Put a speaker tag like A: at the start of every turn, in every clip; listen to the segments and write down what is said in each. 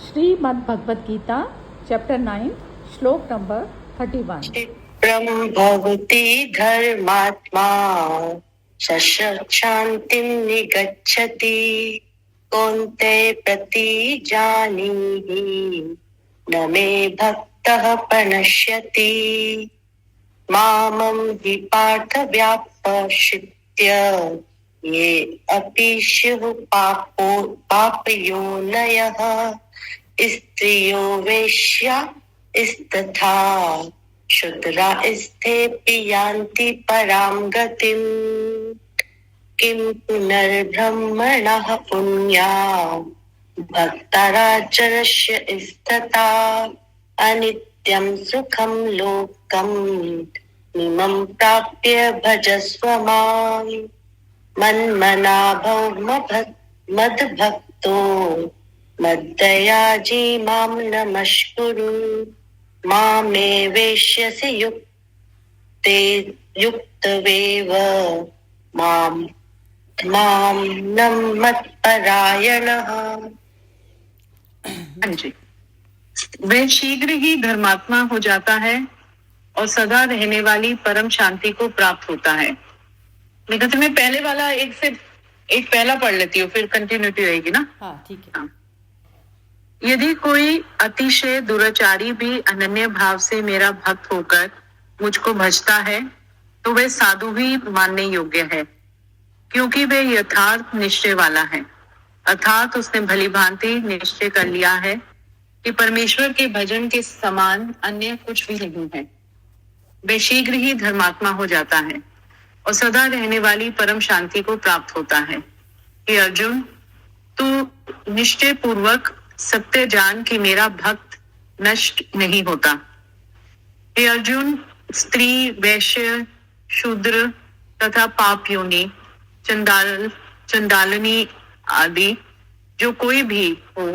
A: Shrimad Bhagavad Gita chapter 9 श्लोक number 31।
B: क्षिप्रं भवति धर्मात्मा शान्तिं निगच्छति कौन्तेय प्रतिजानीहि न मे भक्तः प्रणश्यति मामं हि पार्थ व्यापश्चित्य ये अपि स्युः पापयोनयः स्त्रियो वेश्या स्तथा शूद्रा स्तेऽपि यान्ति परां गतिम् किं पुनर्ब्रह्मणः पुण्या भक्ताराचरस्य स्तथा अनित्यं सुखं लोकम् इमं प्राप्य भजस्व माम् मन्मना भव मद्भक्तो मद्दयाजी मां नमस्कुरु मामे वेश्यसि युक्तवेव मां मत्परायणः।
C: हाँ जी, वह शीघ्र ही धर्मात्मा हो जाता है और सदा रहने वाली परम शांति को प्राप्त होता है। लेकिन मैं पहले वाला एक पहला पढ़ लेती हूँ, फिर कंटिन्यूटी रहेगी ना।
A: हाँ ठीक है।
C: हाँ। यदि कोई अतिशय दुराचारी भी अनन्य भाव से मेरा भक्त होकर मुझको भजता है तो वह साधु ही मानने योग्य है, क्योंकि वह यथार्थ निश्चय वाला है। अर्थात उसने भली भांति निश्चय कर लिया है कि परमेश्वर के भजन के समान अन्य कुछ भी नहीं है। वह शीघ्र ही धर्मात्मा हो जाता है और सदा रहने वाली परम शांति को प्राप्त होता है। हे अर्जुन, तू निश्चय पूर्वक सत्य जान कि मेरा भक्त नष्ट नहीं होता। हे अर्जुन, स्त्री, वैश्य, शूद्र तथा पाप योनि, चंडालनी आदि जो कोई भी हो,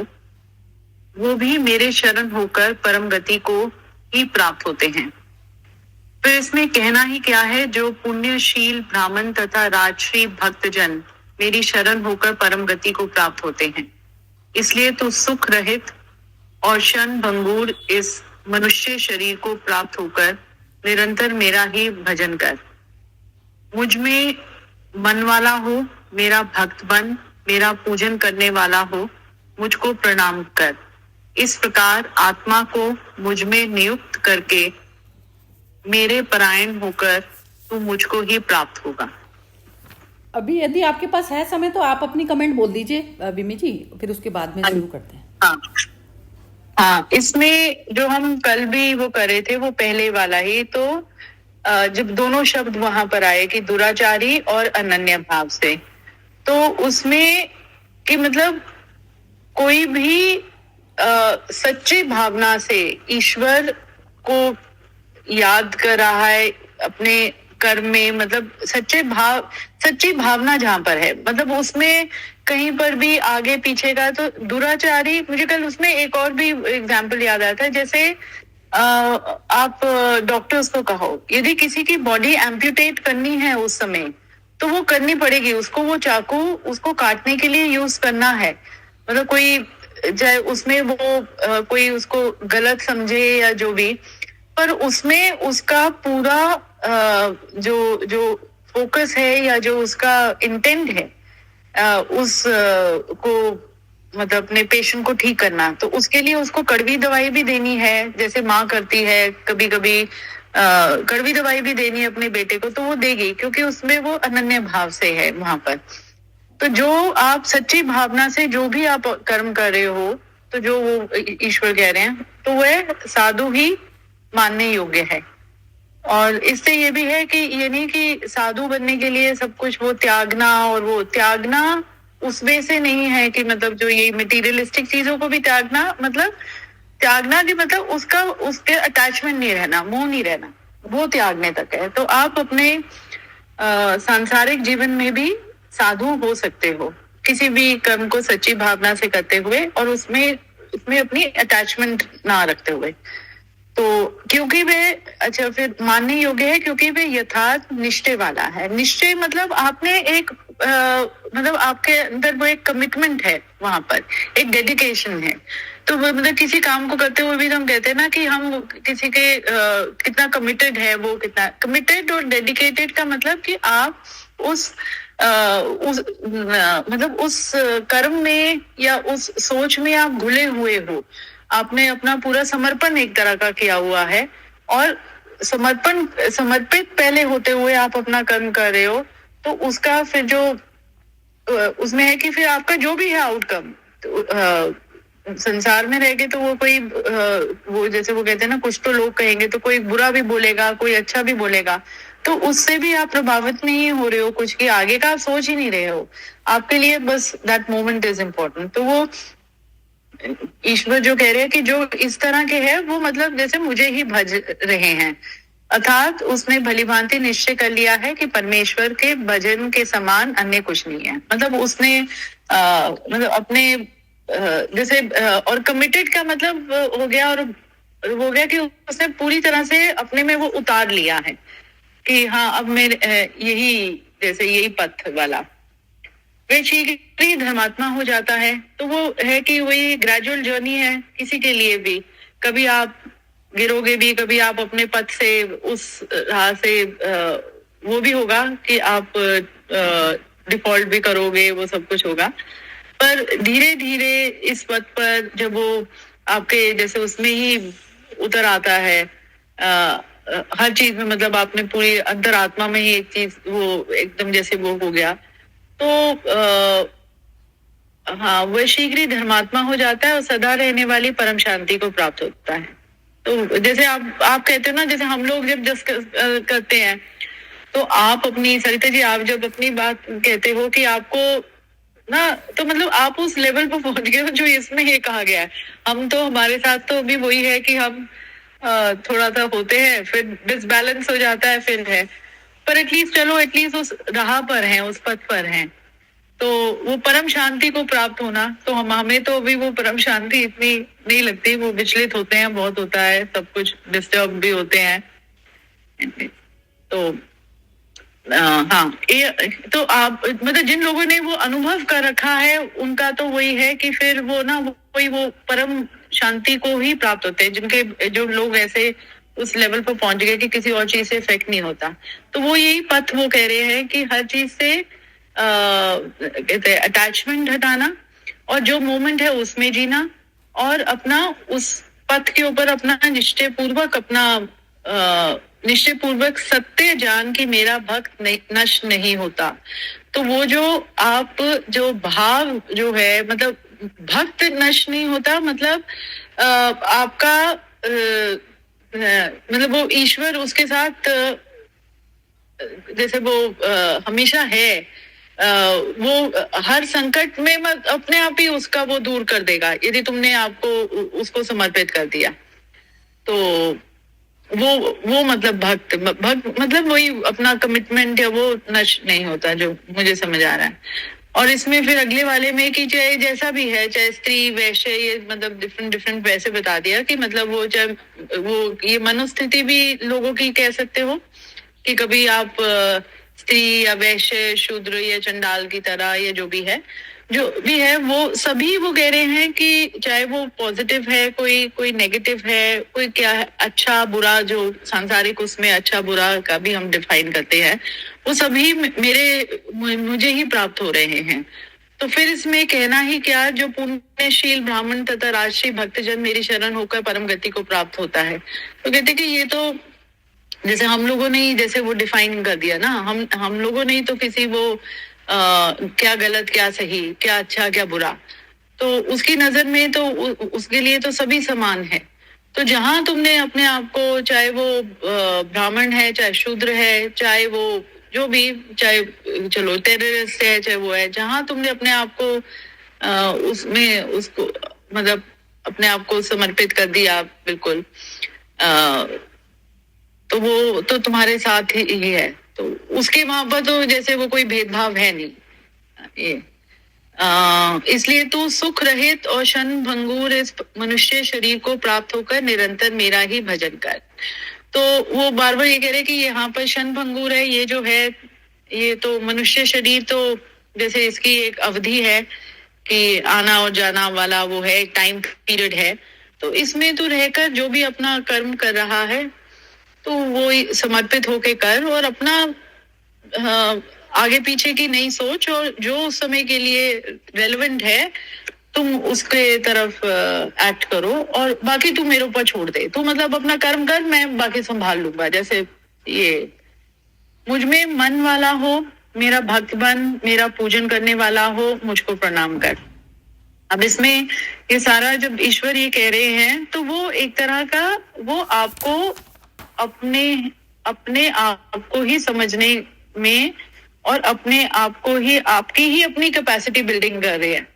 C: वो भी मेरे शरण होकर परम गति को ही प्राप्त होते हैं। फिर इसमें कहना ही क्या है, जो पुण्यशील ब्राह्मण तथा राजश्री भक्तजन मेरी शरण होकर परम गति को प्राप्त होते हैं। इसलिए तू सुख रहित और क्षण भंगुर इस मनुष्य शरीर को प्राप्त होकर निरंतर मेरा ही भजन कर। मुझ में मन वाला हो, मेरा भक्त बन, मेरा पूजन करने वाला हो, मुझको प्रणाम कर। इस प्रकार आत्मा को मुझ में नियुक्त करके मेरे परायण होकर तू मुझको ही प्राप्त होगा।
A: अभी यदि आपके पास है समय तो आप अपनी कमेंट बोल दीजिए विमी जी, फिर उसके बाद में शुरू करते हैं।
C: हाँ, इसमें जो हम कल भी वो करे थे वो पहले वाला ही, तो जब दोनों शब्द वहां पर आए कि दुराचारी और अनन्य भाव से, तो उसमें कि मतलब कोई भी सच्ची भावना से ईश्वर को याद कर रहा है अपने कर्म में, मतलब सच्ची भावना जहां पर है, मतलब उसमें कहीं पर भी आगे पीछे का। तो दुराचारी, मुझे कल उसमें एक और भी एग्जाम्पल याद आया था, जैसे आप डॉक्टर्स को कहो, यदि किसी की बॉडी एम्प्यूटेट करनी है उस समय तो वो करनी पड़ेगी उसको, वो चाकू उसको काटने के लिए यूज करना है। मतलब कोई चाहे उसमें वो कोई उसको गलत समझे या जो भी, पर उसमें उसका पूरा जो फोकस है या जो उसका इंटेंट है उस को मतलब अपने पेशेंट को ठीक करना, तो उसके लिए उसको कड़वी दवाई भी देनी है, जैसे माँ करती है कभी कभी कड़वी दवाई भी देनी है अपने बेटे को, तो वो देगी क्योंकि उसमें वो अनन्य भाव से है वहां पर। तो जो आप सच्ची भावना से जो भी आप कर्म कर रहे हो, तो जो वो ईश्वर कह रहे हैं, तो वह साधु ही मानने योग्य है। और इससे ये भी है कि ये नहीं कि साधु बनने के लिए सब कुछ वो त्यागना, और वो त्यागना उस वे से नहीं है कि मतलब जो ये मटेरियलिस्टिक चीजों को भी त्यागना, मतलब त्यागना कि मतलब उसके अटैचमेंट नहीं रहना, मोह नहीं रहना, वो त्यागने तक है। तो आप अपने सांसारिक जीवन में भी साधु हो सकते हो किसी भी कर्म को सच्ची भावना से करते हुए, और उसमें अपनी अटैचमेंट ना रखते हुए। तो क्योंकि वे अच्छा फिर मानने योग्य है, क्योंकि वे यथार्थ निश्चय वाला है। निश्चय मतलब आपने एक मतलब आपके अंदर वो एक कमिटमेंट है, वहां पर एक डेडिकेशन है। तो मतलब किसी काम को करते हुए भी हम कहते हैं ना कि हम किसी के कितना कमिटेड है, वो कितना कमिटेड और डेडिकेटेड का मतलब कि आप मतलब उस कर्म में या उस सोच में आप घुले हुए हो, आपने अपना पूरा समर्पण एक तरह का किया हुआ है, और समर्पित पहले होते हुए आप अपना कर्म कर रहे हो, तो उसका फिर जो उसमें है कि फिर आपका जो भी है आउटकम, तो संसार में रहेंगे तो वो कोई वो जैसे वो कहते हैं ना, कुछ तो लोग कहेंगे, तो कोई बुरा भी बोलेगा, कोई अच्छा भी बोलेगा, तो उससे भी आप प्रभावित नहीं हो रहे हो कुछ, कि आगे का आप सोच ही नहीं रहे हो, आपके लिए बस दैट मोमेंट इज इम्पोर्टेंट। तो वो ईश्वर जो कह रहे हैं कि जो इस तरह के है वो मतलब जैसे मुझे ही भज रहे हैं, अर्थात उसने भली भांति निश्चय कर लिया है कि परमेश्वर के भजन के समान अन्य कुछ नहीं है। मतलब उसने मतलब अपने जैसे और कमिटेड का मतलब हो गया, और हो गया कि उसने पूरी तरह से अपने में वो उतार लिया है कि हाँ अब मेरे यही जैसे यही पथ वाला वे शीघ्र ही धर्मात्मा हो जाता है। तो वो है कि वही ग्रेजुअल जर्नी है किसी के लिए भी, कभी आप गिरोगे भी, कभी आप अपने पथ से उस राह से वो भी होगा कि आप डिफॉल्ट भी करोगे, वो सब कुछ होगा, पर धीरे धीरे इस पथ पर जब वो आपके जैसे उसमें ही उतर आता है हर चीज में, मतलब आपने पूरी अंतरात्मा में ही एक चीज वो एकदम जैसे वो हो गया, तो हाँ वह शीघ्र ही धर्मात्मा हो जाता है और सदा रहने वाली परम शांति को प्राप्त होता है। तो जैसे आप कहते हो ना, जैसे हम लोग जब करते हैं, तो आप अपनी सरिता जी, आप जब अपनी बात कहते हो कि आपको ना, तो मतलब आप उस लेवल पर पहुंच गए हो जो इसमें ये कहा गया है। हम तो हमारे साथ तो अभी वही है कि हम थोड़ा सा होते हैं, फिर डिसबैलेंस हो जाता है, फिर है, पर एटलीस्ट चलो एटलीस्ट उस राह पर हैं, उस पथ पर हैं, तो वो परम शांति को प्राप्त होना, तो हमें तो अभी वो परम शांति इतनी नहीं लगती, वो विचलित होते हैं, बहुत होता है, सब कुछ डिस्टर्ब भी होते हैं। तो हाँ ये तो आप मतलब जिन लोगों ने वो अनुभव कर रखा है उनका तो वही है कि फिर वो ना वही वो परम शांति को ही प्राप्त होते हैं, जिनके जो लोग ऐसे उस लेवल पर पहुंच गए कि किसी और चीज से इफेक्ट नहीं होता, तो वो यही पथ वो कह रहे हैं कि हर चीज से कहते हैं अटैचमेंट हटाना, और जो मोमेंट है उसमें जीना, और अपना उस पथ के ऊपर अपना निश्चय पूर्वक सत्य जान कि मेरा भक्त नष्ट नहीं होता। तो वो जो आप जो भाव जो है, मतलब भक्त नष्ट नहीं होता, मतलब आपका मतलब वो ईश्वर उसके साथ जैसे वो हमेशा है, वो हर संकट में अपने आप ही उसका वो दूर कर देगा यदि तुमने आपको उसको समर्पित कर दिया। तो वो मतलब भक्त मतलब वही अपना कमिटमेंट है, वो नष्ट नहीं होता, जो मुझे समझ आ रहा है। और इसमें फिर अगले वाले में कि चाहे जैसा भी है, चाहे स्त्री वैश्य, ये मतलब डिफरेंट वैसे बता दिया कि मतलब वो चाहे वो ये मनोस्थिति भी लोगों की कह सकते हो कि कभी आप स्त्री या वैश्य, शूद्र या चंडाल की तरह, या जो भी है वो सभी वो कह रहे हैं कि चाहे वो पॉजिटिव है, कोई नेगेटिव है, कोई क्या है, अच्छा बुरा, जो सांसारिक उसमें अच्छा बुरा का भी हम डिफाइन करते हैं, वो सभी मुझे ही प्राप्त हो रहे हैं। तो फिर इसमें कहना ही क्या, जो पुण्यशील ब्राह्मण तथा राजसी भक्तजन मेरी शरण होकर परम गति को प्राप्त होता है। तो कहते कि ये तो जैसे हम लोगों ने ही जैसे वो डिफाइन कर दिया ना, हम लोगों ने ही तो किसी वो क्या गलत क्या सही, क्या अच्छा क्या बुरा, तो उसकी नजर में तो उसके लिए तो सभी समान है। तो जहां तुमने अपने आप को, चाहे वो ब्राह्मण है, चाहे शूद्र है, चाहे वो जो भी, चाहे चलो टेररिस्ट है, चाहे वो है, जहां तुमने अपने आप को उसमें उसको मतलब अपने आप को समर्पित कर दिया बिल्कुल, तो वो तो तुम्हारे साथ ही है। तो उसके वहां पर तो जैसे वो कोई भेदभाव है नहीं ये, इसलिए तू सुख रहित और क्षण भंगुर इस मनुष्य शरीर को प्राप्त होकर निरंतर मेरा ही भजन कर। तो वो बार बार ये कह रहे कि यहाँ पर क्षण भंगुर है, ये जो है ये तो मनुष्य शरीर, तो जैसे इसकी एक अवधि है कि आना और जाना वाला वो है, एक टाइम पीरियड है। तो इसमें तू रहकर जो भी अपना कर्म कर रहा है तो वो समर्पित होके कर, और अपना आगे पीछे की नहीं सोच, और जो उस समय के लिए रेलेवेंट है तुम उसके तरफ एक्ट करो, और बाकी तू मेरे ऊपर छोड़ दे। तू मतलब अपना कर्म कर, मैं बाकी संभाल लूंगा। जैसे ये मुझ में मन वाला हो, मेरा भक्त बन, मेरा पूजन करने वाला हो, मुझको प्रणाम कर। अब इसमें ये सारा जब ईश्वर ये कह रहे हैं तो वो एक तरह का वो आपको अपने अपने आप को ही समझने में, और अपने आप को ही, आपकी ही अपनी कैपेसिटी बिल्डिंग कर रहे हैं।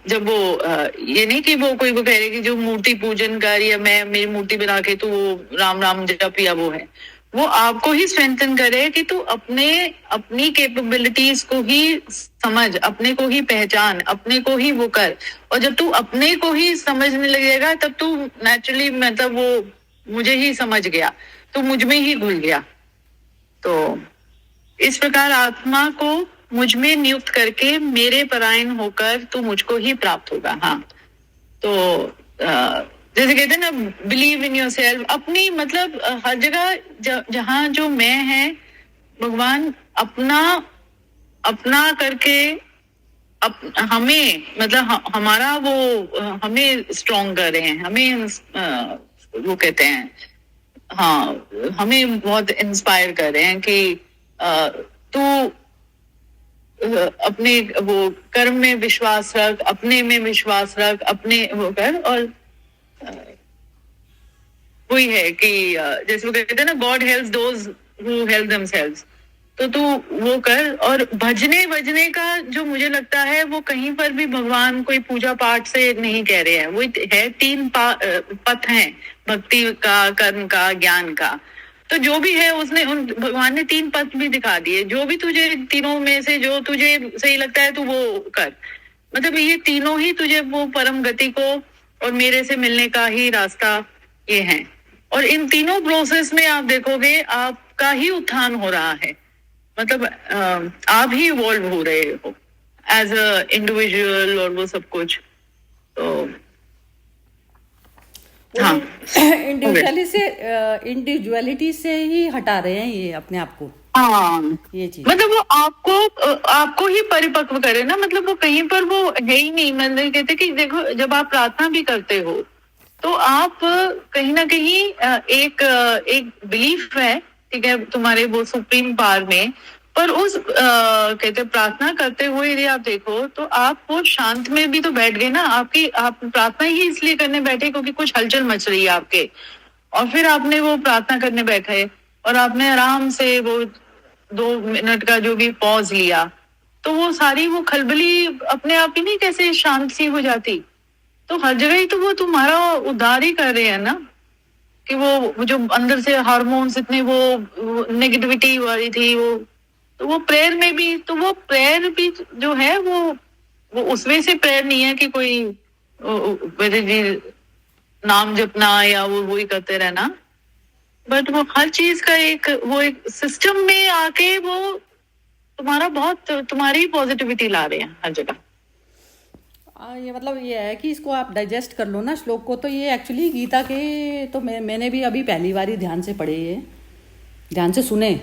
C: जब वो ये नहीं कि वो कोई को कह रहे कि जो मूर्ति पूजन कर, या मैं मेरी मूर्ति बना के तो वो राम राम जप या वो है, वो आपको ही स्ट्रेंथन करे कि तू अपने अपनी कैपेबिलिटीज को ही समझ, अपने को ही पहचान, अपने को ही वो कर। और जब तू अपने को ही समझने लगेगा तब तू नेचुरली, मतलब वो मुझे ही समझ गया, तो मुझ में ही घुल गया। तो इस प्रकार आत्मा को मुझ में नियुक्त करके मेरे परायण होकर तू मुझको ही प्राप्त होगा। हाँ, तो जैसे कहते हैं ना, बिलीव इन योर सेल्फ, अपनी मतलब हर जगह जहाँ जो मैं है, भगवान अपना अपना करके हमें, मतलब हमारा वो हमें स्ट्रॉन्ग कर रहे हैं, हमें वो कहते हैं, हाँ, हमें बहुत इंस्पायर कर रहे हैं कि तू अपने वो कर्म में विश्वास रख, अपने में विश्वास रख, अपने वो कर। और वही है कि जैसे वो कहते हैं ना, God helps those who help themselves. तो तू वो कर। और भजने वजने का जो मुझे लगता है वो कहीं पर भी भगवान कोई पूजा पाठ से नहीं कह रहे हैं। वो है तीन पथ हैं, भक्ति का, कर्म का, ज्ञान का। तो जो भी है उसने भगवान ने तीन पथ भी दिखा दिए। जो भी तुझे तीनों में से जो तुझे सही लगता है तू वो कर। मतलब ये तीनों ही तुझे वो परम गति को और मेरे से मिलने का ही रास्ता ये है। और इन तीनों प्रोसेस में आप देखोगे आपका ही उत्थान हो रहा है। मतलब आप ही इवॉल्व हो रहे हो एज अ इंडिविजुअल और वो सब कुछ। तो हाँ,
A: इंडिविजुअलिटी से ही हटा रहे हैं ये अपने आप को।
C: हाँ,
A: ये चीज
C: मतलब वो आपको ही परिपक्व करे ना। मतलब वो कहीं पर वो है ही नहीं। मतलब कहते कि देखो, जब आप प्रार्थना भी करते हो तो आप कहीं ना कहीं एक बिलीफ है, ठीक है, तुम्हारे वो सुप्रीम पावर में। पर उस कहते प्रार्थना करते हुए यदि आप देखो तो आप वो शांत में भी तो बैठ गए ना। आप प्रार्थना ही इसलिए करने बैठे क्योंकि कुछ हलचल मच रही है आपके, और फिर आपने वो प्रार्थना करने बैठे और आपने आराम से वो 2 मिनट का जो भी पॉज लिया, तो वो सारी वो खलबली अपने आप ही नहीं कैसे शांत सी हो जाती। तो हर जगह ही तो वो तुम्हारा उद्धार ही कर रहे हैं ना, कि वो जो अंदर से हार्मोन्स इतने वो नेगेटिविटी वाली थी, तो वो प्रेयर में भी, तो वो प्रेयर भी जो है वो उसमें से प्रेयर नहीं है कि कोई नाम जपना या वो वही करते रहना। बट वो हर चीज का एक सिस्टम में आके वो तुम्हारी पॉजिटिविटी ला रहे हैं हर जगह।
A: ये मतलब ये है कि इसको आप डाइजेस्ट कर लो ना श्लोक को। तो ये एक्चुअली गीता के तो मैंने भी अभी पहली बार ही ध्यान से पढ़े, ये ध्यान से सुने।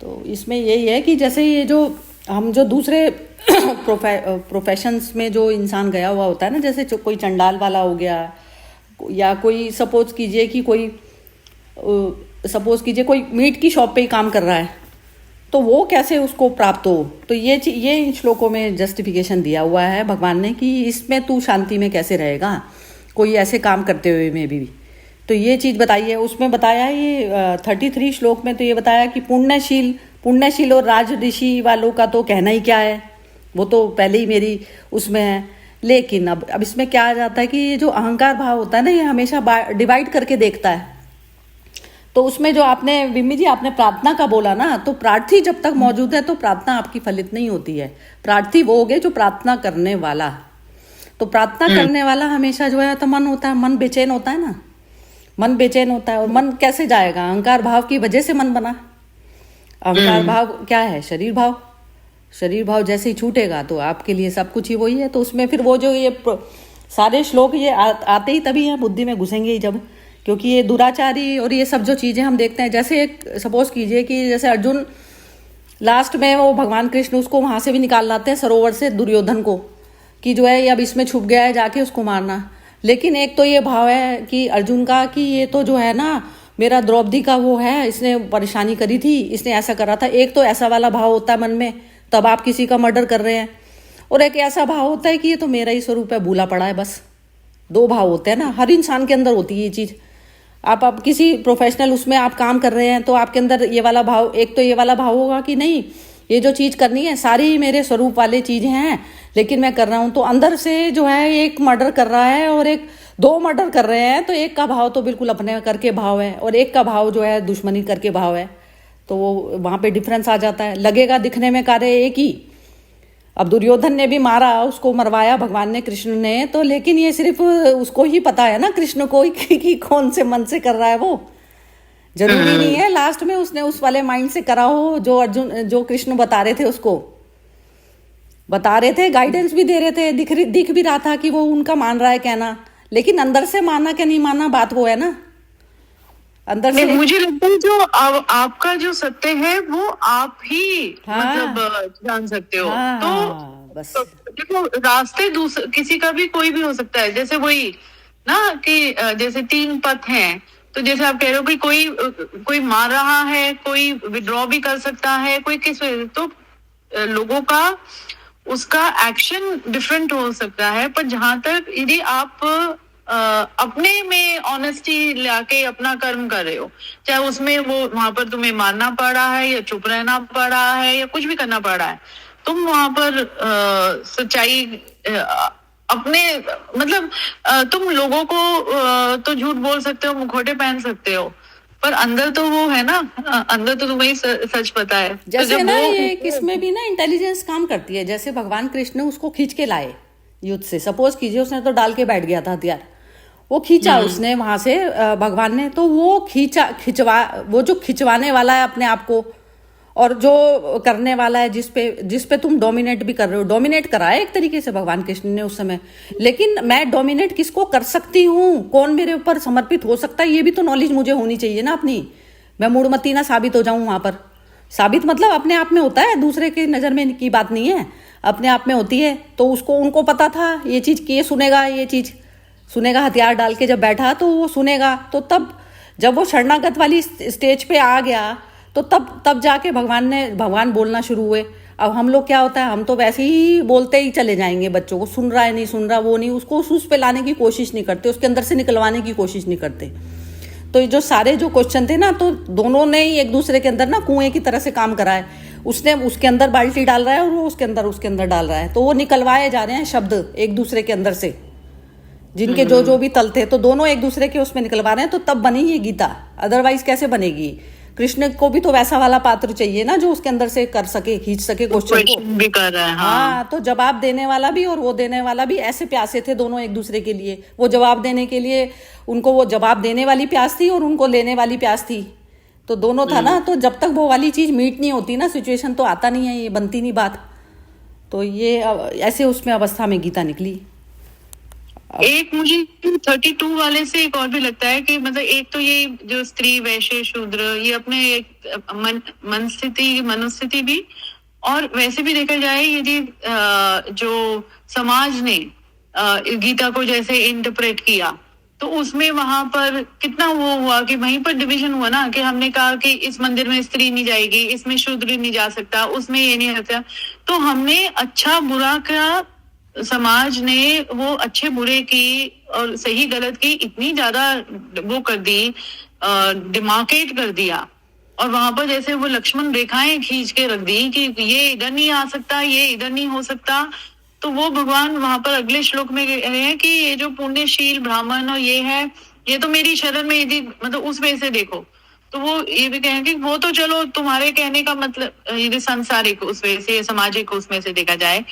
A: तो इसमें यही है कि जैसे ये जो हम जो दूसरे प्रोफेशंस में जो इंसान गया हुआ होता है ना, जैसे कोई चंडाल वाला हो गया, या कोई सपोज कीजिए कोई मीट की शॉप पे ही काम कर रहा है, तो वो कैसे उसको प्राप्त हो। तो ये इन श्लोकों में जस्टिफिकेशन दिया हुआ है भगवान ने कि इसमें तू शांति में कैसे रहेगा कोई ऐसे काम करते हुए में भी। तो ये चीज़ बताई है उसमें। बताया ये 33 श्लोक में तो ये बताया कि पुण्यशील और राज ऋषि वालों का तो कहना ही क्या है, वो तो पहले ही मेरी उसमें है। लेकिन अब इसमें क्या आ जाता है कि ये जो अहंकार भाव होता है ना, ये हमेशा डिवाइड करके देखता है। तो उसमें जो आपने विम्मी जी आपने प्रार्थना का बोला ना, तो प्रार्थी जब तक मौजूद है तो प्रार्थना आपकी फलित नहीं होती है। प्रार्थी वो हो गए जो प्रार्थना करने वाला। तो प्रार्थना करने वाला हमेशा जो है तो मन होता है, मन बेचैन होता है ना, मन बेचैन होता है। और मन कैसे जाएगा? अहंकार भाव की वजह से मन बना। अहंकार भाव क्या है? शरीर भाव। शरीर भाव जैसे ही छूटेगा तो आपके लिए सब कुछ ही वही है। तो उसमें फिर वो जो ये सारे श्लोक ये आते ही तभी हैं, बुद्धि में घुसेंगे ही जब, क्योंकि ये दुराचारी और ये सब जो चीज़ें हम देखते हैं, जैसे एक सपोज कीजिए कि जैसे अर्जुन लास्ट में वो भगवान कृष्ण उसको वहाँ से भी निकाल लाते हैं सरोवर से, दुर्योधन को, कि जो है ये अब इसमें छुप गया है, जाके उसको मारना। लेकिन एक तो ये भाव है कि अर्जुन का कि ये तो जो है ना मेरा द्रौपदी का वो है, इसने परेशानी करी थी, इसने ऐसा करा था। एक तो ऐसा वाला भाव होता है मन में, तब आप किसी का मर्डर कर रहे हैं। और एक ऐसा भाव होता है कि ये तो मेरा ही स्वरूप है, भूला पड़ा है बस। दो भाव होते हैं ना, हर इंसान के अंदर होती है ये चीज़। आप किसी प्रोफेशनल उसमें आप काम कर रहे हैं तो आपके अंदर ये वाला भाव, एक तो ये वाला भाव होगा कि नहीं ये जो चीज़ करनी है सारी मेरे स्वरूप वाले चीज़ें हैं, लेकिन मैं कर रहा हूँ। तो अंदर से जो है एक मर्डर कर रहा है और एक दो मर्डर कर रहे हैं, तो एक का भाव तो बिल्कुल अपने करके भाव है और एक का भाव जो है दुश्मनी करके भाव है। तो वो वहाँ पे डिफरेंस आ जाता है। लगेगा दिखने में कार्य एक ही, अब दुर्योधन ने भी मारा, उसको मरवाया भगवान ने, कृष्ण ने, तो लेकिन ये सिर्फ उसको ही पता है ना, कृष्ण को ही कि कौन से मन से कर रहा है। वो जरूरी नहीं है लास्ट में उसने उस वाले माइंड से करा हो जो अर्जुन, जो कृष्ण बता रहे थे, उसको बता रहे थे, गाइडेंस भी दे रहे थे, दिख भी रहा था कि वो उनका मान रहा है कहना, लेकिन अंदर से माना क्या नहीं माना बात वो है ना, अंदर से।
C: मुझे लगता है जो आपका जो सत्य है वो आप ही मतलब जान सकते हो। तो
A: बस
C: देखो रास्ते किसी का भी कोई भी हो सकता है, जैसे वही ना कि जैसे 3 पथ हैं, तो जैसे आप कह रहे हो कि कोई मार रहा है, कोई विड्रॉ भी कर सकता है, कोई किस, तो लोगों का उसका एक्शन डिफरेंट हो सकता है। पर जहां तक यदि आप अपने में ऑनेस्टी लाके अपना कर्म कर रहे हो, चाहे उसमें वो वहां पर तुम्हें मारना पड़ रहा है या चुप रहना पड़ रहा है या कुछ भी करना पड़ रहा है, तुम वहां पर सच्चाई अपने मतलब तुम लोगों को तो झूठ बोल सकते हो, मुखौटे पहन सकते हो, पर अंदर तो वो है ना, अंदर तो तुम्हें सच पता है।
A: जैसे
C: तो
A: ना ये किसमें भी ना इंटेलिजेंस काम करती है। जैसे भगवान कृष्ण उसको खींच के लाए युद्ध से, सपोज कीजिए उसने तो डाल के बैठ गया था हथियार, वो खींचा उसने वहां से भगवान ने, तो वो वो जो खिंचवाने वाला है अपने आप को और जो करने वाला है जिस पे तुम डोमिनेट भी कर रहे हो, डोमिनेट करा है एक तरीके से भगवान कृष्ण ने उस समय। लेकिन मैं डोमिनेट किसको कर सकती हूँ, कौन मेरे ऊपर समर्पित हो सकता है, ये भी तो नॉलेज मुझे होनी चाहिए ना अपनी। मैं मूढ़मती ना साबित हो जाऊं वहां पर। साबित मतलब अपने आप में होता है, दूसरे की नजर में की बात नहीं है, अपने आप में होती है। तो उसको उनको पता था ये चीज कि ये सुनेगा, ये चीज सुनेगा, हथियार डाल के जब बैठा तो वो सुनेगा। तो तब जब वो शरणागत वाली स्टेज पे आ गया तो तब जाके भगवान बोलना शुरू हुए। अब हम लोग क्या होता है, हम तो वैसे ही बोलते ही चले जाएंगे, बच्चों को सुन रहा है नहीं सुन रहा वो नहीं, उसको उस पे लाने की कोशिश नहीं करते, उसके अंदर से निकलवाने की कोशिश नहीं करते। तो ये जो सारे जो क्वेश्चन थे ना, तो दोनों ने ही एक दूसरे के अंदर ना कुएं की तरह से काम करा है। उसने उसके अंदर बाल्टी डाल रहा है और वो उसके अंदर डाल रहा है, तो वो निकलवाए जा रहे हैं शब्द एक दूसरे के अंदर से, जिनके जो भी तल थे, तो दोनों एक दूसरे के उसमें निकलवा रहे हैं। तो तब बनी ये गीता, अदरवाइज कैसे बनेगी। कृष्ण को भी तो वैसा वाला पात्र चाहिए ना जो उसके अंदर से कर सके, खींच सके क्वेश्चन को
C: भी कर रहा है।
A: हाँ, तो जवाब देने वाला भी और वो देने वाला भी ऐसे प्यासे थे दोनों एक दूसरे के लिए। वो जवाब देने के लिए उनको वो जवाब देने वाली प्यास थी और उनको लेने वाली प्यास थी, तो दोनों था ना। तो जब तक वो वाली चीज मीट नहीं होती ना, सिचुएशन तो आता नहीं है, ये बनती नहीं बात। तो ये ऐसे उसमें अवस्था में गीता निकली।
C: एक मुझे 32 वाले से एक और भी लगता है कि मतलब एक तो ये जो स्त्री वैश्य शूद्र, ये अपने एक मनस्थिति भी, और वैसे भी देखा जाए यदि जो समाज ने गीता को जैसे इंटरप्रेट किया, तो उसमें वहां पर कितना वो हुआ कि वहीं पर डिवीजन हुआ ना, कि हमने कहा कि इस मंदिर में स्त्री नहीं जाएगी, इसमें शूद्र नहीं जा सकता, उसमें ये नहीं होता। तो हमने अच्छा बुरा का, समाज ने वो अच्छे बुरे की और सही गलत की इतनी ज्यादा वो कर दी, डिमार्केट कर दिया, और वहां पर जैसे वो लक्ष्मण रेखाएं खींच के रख दी कि ये इधर नहीं आ सकता, ये इधर नहीं हो सकता। तो वो भगवान वहां पर अगले श्लोक में कह रहे हैं कि ये जो पुण्यशील ब्राह्मण और ये है, ये तो मेरी शरण में यदि मतलब उस वे से देखो, तो वो ये भी कहेंगे वो तो चलो तुम्हारे कहने का मतलब यदि सांसारिक उस वे से, सामाजिक उसमें से देखा जाए,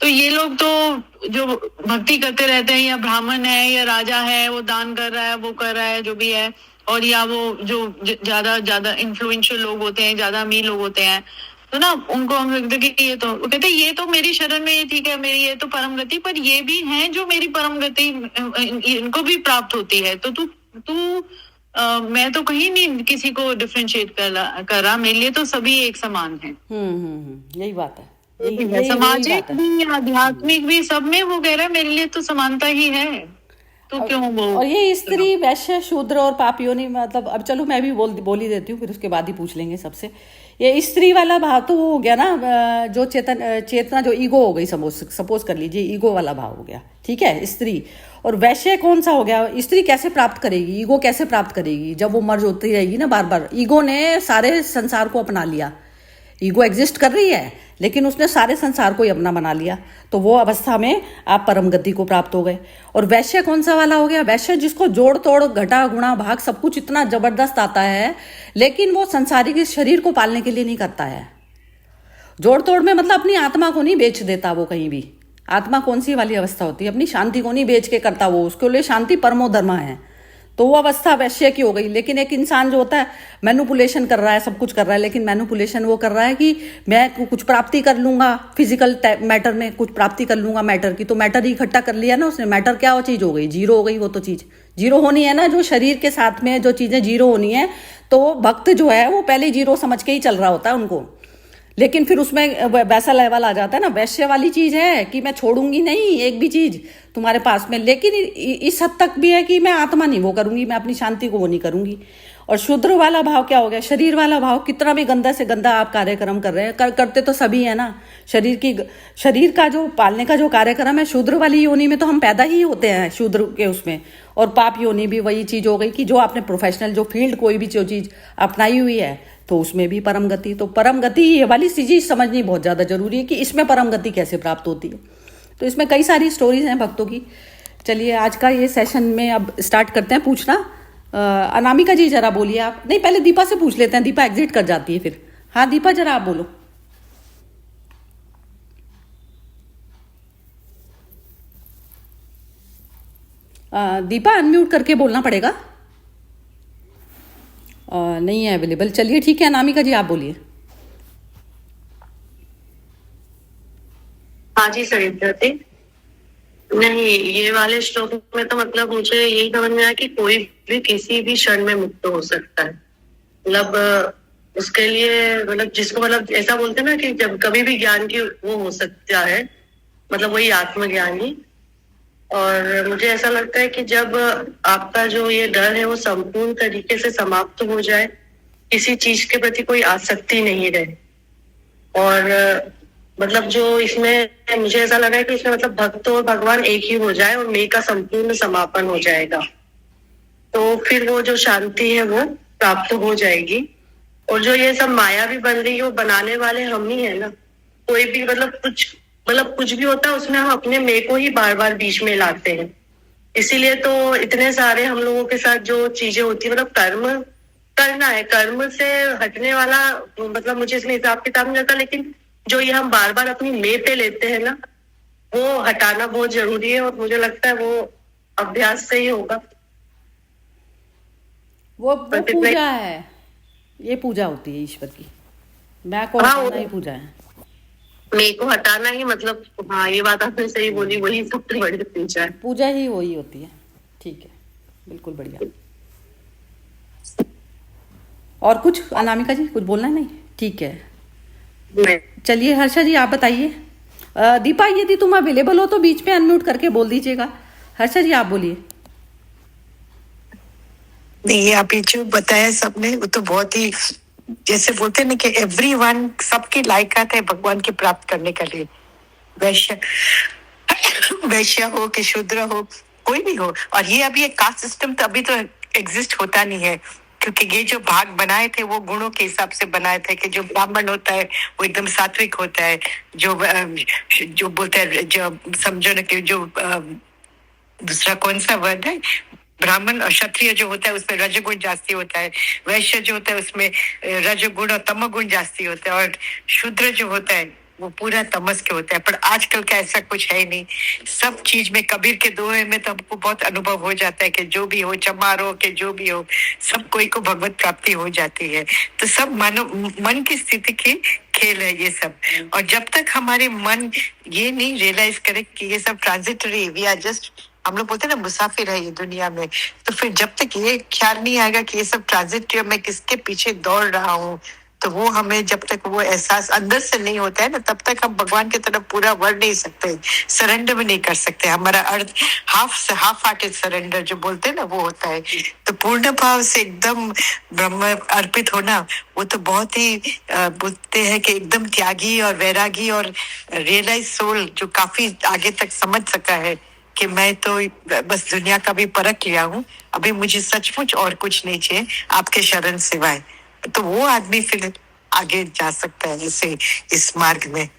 C: तो ये लोग तो जो भक्ति करते रहते हैं, या ब्राह्मण है या राजा है, वो दान कर रहा है, वो कर रहा है जो भी है, और या वो जो ज्यादा इन्फ्लुएंशियल लोग होते हैं, ज्यादा अमीर लोग होते हैं, तो ना उनको हम लगता कि ये तो, वो कहते ये तो मेरी शरण में, ये ठीक है, मेरी ये तो परम गति, पर ये भी हैं जो मेरी परम गति इनको भी प्राप्त होती है। तो तू तू मैं तो कहीं नहीं किसी को डिफरेंशिएट कर रहा, मेरे लिए तो सभी एक समान है।
A: यही बात है,
C: सामाजिक भी आध्यात्मिक भी सब में वो कह रहा है मेरे लिए तो समानता ही है। तो क्यों वो,
A: और ये स्त्री वैश्य शूद्र और पापियों मतलब, अब चलो मैं भी बोल ही देती हूँ, फिर उसके बाद ही पूछ लेंगे सबसे। ये स्त्री वाला भाव तो वो हो गया ना, जो चेतना जो ईगो हो गई, सपोज कर लीजिए ईगो वाला भाव हो गया, ठीक है, स्त्री। और वैश्य कौन सा हो गया? स्त्री कैसे प्राप्त करेगी, ईगो कैसे प्राप्त करेगी? जब वो मर्ज होती रहेगी ना बार बार, ईगो ने सारे संसार को अपना लिया, ईगो एग्जिस्ट कर रही है लेकिन उसने सारे संसार को ही अपना बना लिया, तो वो अवस्था में आप परम गति को प्राप्त हो गए। और वैश्य कौन सा वाला हो गया? वैश्य जिसको जोड़ तोड़ घटा गुणा भाग सब कुछ इतना जबरदस्त आता है, लेकिन वो संसारिक शरीर को पालने के लिए नहीं करता है। जोड़ तोड़ में मतलब अपनी आत्मा को नहीं बेच देता वो कहीं भी। आत्मा कौन सी वाली अवस्था होती है? अपनी शांति को नहीं बेच के करता वो, उसके लिए शांति परमो धर्म है, तो वो अवस्था वैश्य की हो गई। लेकिन एक इंसान जो होता है मैनुपुलेशन कर रहा है, सब कुछ कर रहा है, लेकिन मैनुपुलेशन वो कर रहा है कि मैं कुछ प्राप्ति कर लूंगा फिजिकल मैटर में, कुछ प्राप्ति कर लूंगा मैटर की, तो मैटर ही इकट्ठा कर लिया ना उसने। मैटर क्या वो चीज हो गई? जीरो हो गई। वो तो चीज जीरो होनी है ना, जो शरीर के साथ में जो चीजें जीरो होनी है, तो भक्त जो है वो पहले जीरो समझ के ही चल रहा होता है उनको। लेकिन फिर उसमें वैसा लेवल आ जाता है ना, वैश्य वाली चीज है कि मैं छोड़ूंगी नहीं एक भी चीज तुम्हारे पास में, लेकिन इस हद तक भी है कि मैं आत्मा नहीं वो करूंगी, मैं अपनी शांति को वो नहीं करूंगी। और शूद्र वाला भाव क्या हो गया? शरीर वाला भाव, कितना भी गंदा से गंदा आप कार्यक्रम कर रहे हैं, करते तो सभी है ना। शरीर का जो पालने का जो कार्यक्रम है, शूद्र वाली योनि में तो हम पैदा ही होते हैं शूद्र के उसमें। और पाप योनि भी वही चीज हो गई कि जो आपने प्रोफेशनल जो फील्ड कोई भी जो चीज अपनाई हुई है, तो उसमें भी परम गति। तो परम गति ये वाली चीज समझनी बहुत ज्यादा जरूरी है कि इसमें परम गति कैसे प्राप्त होती है। तो इसमें कई सारी स्टोरीज हैं भक्तों की। चलिए आज का ये सेशन में अब स्टार्ट करते हैं पूछना। अनामिका जी जरा बोलिए आप। नहीं, पहले दीपा से पूछ लेते हैं, दीपा एग्जिट कर जाती है फिर। हाँ दीपा जरा आप बोलो। दीपा अनम्यूट करके बोलना पड़ेगा, नहीं है अवेलेबल। चलिए ठीक है, अनामिका जी आप बोलिए।
B: हाँ जी सरिता जी। नहीं, ये वाले श्लोक में तो मतलब मुझे यही समझ में आया कि कोई भी किसी भी क्षण में मुक्त हो सकता है। मतलब उसके लिए मतलब जिसको मतलब ऐसा बोलते हैं ना कि जब कभी भी ज्ञान की वो हो सकता है, मतलब वही आत्मज्ञानी। और मुझे ऐसा लगता है कि जब आपका जो ये डर है वो संपूर्ण तरीके से समाप्त हो जाए, किसी चीज के प्रति कोई आसक्ति नहीं रहे, और मतलब जो इसमें मुझे ऐसा लगा है कि इसमें मतलब भक्त और भगवान एक ही हो जाए और मैं का संपूर्ण समापन हो जाएगा, तो फिर वो जो शांति है वो प्राप्त हो जाएगी। और जो ये सब माया भी बन रही है वो बनाने वाले हम ही है ना। कोई भी मतलब कुछ भी होता है उसमें हम अपने मैं को ही बार बार बीच में लाते हैं। इसीलिए तो इतने सारे हम लोगों के साथ जो चीजें होती है, मतलब कर्म करना है, कर्म से हटने वाला मतलब मुझे इसमें हिसाब किताब नहीं लगता, लेकिन जो ये हम बार बार अपनी मैं पे लेते हैं ना, वो हटाना बहुत जरूरी है। और मुझे लगता है वो अभ्यास से ही होगा।
A: वो पूजा है, ये पूजा होती है ईश्वर की। मैं को
B: हाँ,
A: नहीं पूजा है,
B: मैं को हटाना ही मतलब। हाँ, ये बात आपने सही बोली, वही सबसे बड़ी पूजा है।
A: पूजा ही वही होती है। ठीक है, बिल्कुल बढ़िया। और कुछ अनामिका जी कुछ बोलना है? नहीं, ठीक है। चलिए हर्षा जी आप बताइए। दीपा यदि तुम अवेलेबल हो तो बीच में अनम्यूट करके बोल दीजिएगा। हर्षा जी आप बोलिए।
D: नहीं, अभी जो बताया सबने वो तो बहुत ही जैसे बोलते हैं ना कि एवरीवन, सबकी लायकात है भगवान की प्राप्त करने के लिए। वैश्य हो कि शूद्र हो, कोई भी हो। और ये अभी एक कास्ट सिस्टम तो अभी तो एग्जिस्ट होता नहीं है, क्योंकि ये जो भाग बनाए थे वो गुणों के हिसाब से बनाए थे कि जो ब्राह्मण होता है वो एकदम सात्विक होता है, जो बोलते हैं, जो समझो ना कि जो दूसरा कौन सा वर्ड है, ब्राह्मण और क्षत्रिय जो होता है उसमें रजगुण जास्ती होता है, वैश्य जो होता है उसमें रजगुण और तमगुण जास्ती होता है, और शूद्र जो होता है वो पूरा तमस के होता है। पर आजकल का ऐसा कुछ है नहीं। सब चीज में कबीर के दोहे में तो हमको बहुत अनुभव हो जाता है कि जो भी हो, चमारो के जो भी हो, सब कोई को भगवत प्राप्ति हो जाती है। तो सब मानो मन की स्थिति की खेल है ये सब। और जब तक हमारे मन ये नहीं रियलाइज करे कि ये सब ट्रांजिटरी, वी आर जस्ट, हम लोग बोलते हैं ना मुसाफिर है ये दुनिया में, तो फिर जब तक ये ख्याल नहीं आएगा कि ये सब ट्रांजिटरी, मैं किसके पीछे दौड़ रहा हूँ, तो वो हमें जब तक वो एहसास अंदर से नहीं होता है ना, तब तक हम भगवान की तरफ पूरा बढ़ नहीं सकते, सरेंडर भी नहीं कर सकते। हमारा अर्थ हाफ हार्टेड सरेंडर जो बोलते हैं ना, वो होता है। तो पूर्ण भाव से एकदम ब्रह्म अर्पित होना, वो तो बहुत ही बोलते हैं कि एकदम त्यागी और वैरागी और रियलाइज सोल जो काफी आगे तक समझ सका है कि मैं तो बस दुनिया का भी परख लिया हूँ, अभी मुझे सचमुच और कुछ नहीं चाहिए आपके शरण सिवाय। तो वो आदमी फिर आगे जा सकता है जैसे इस मार्ग में।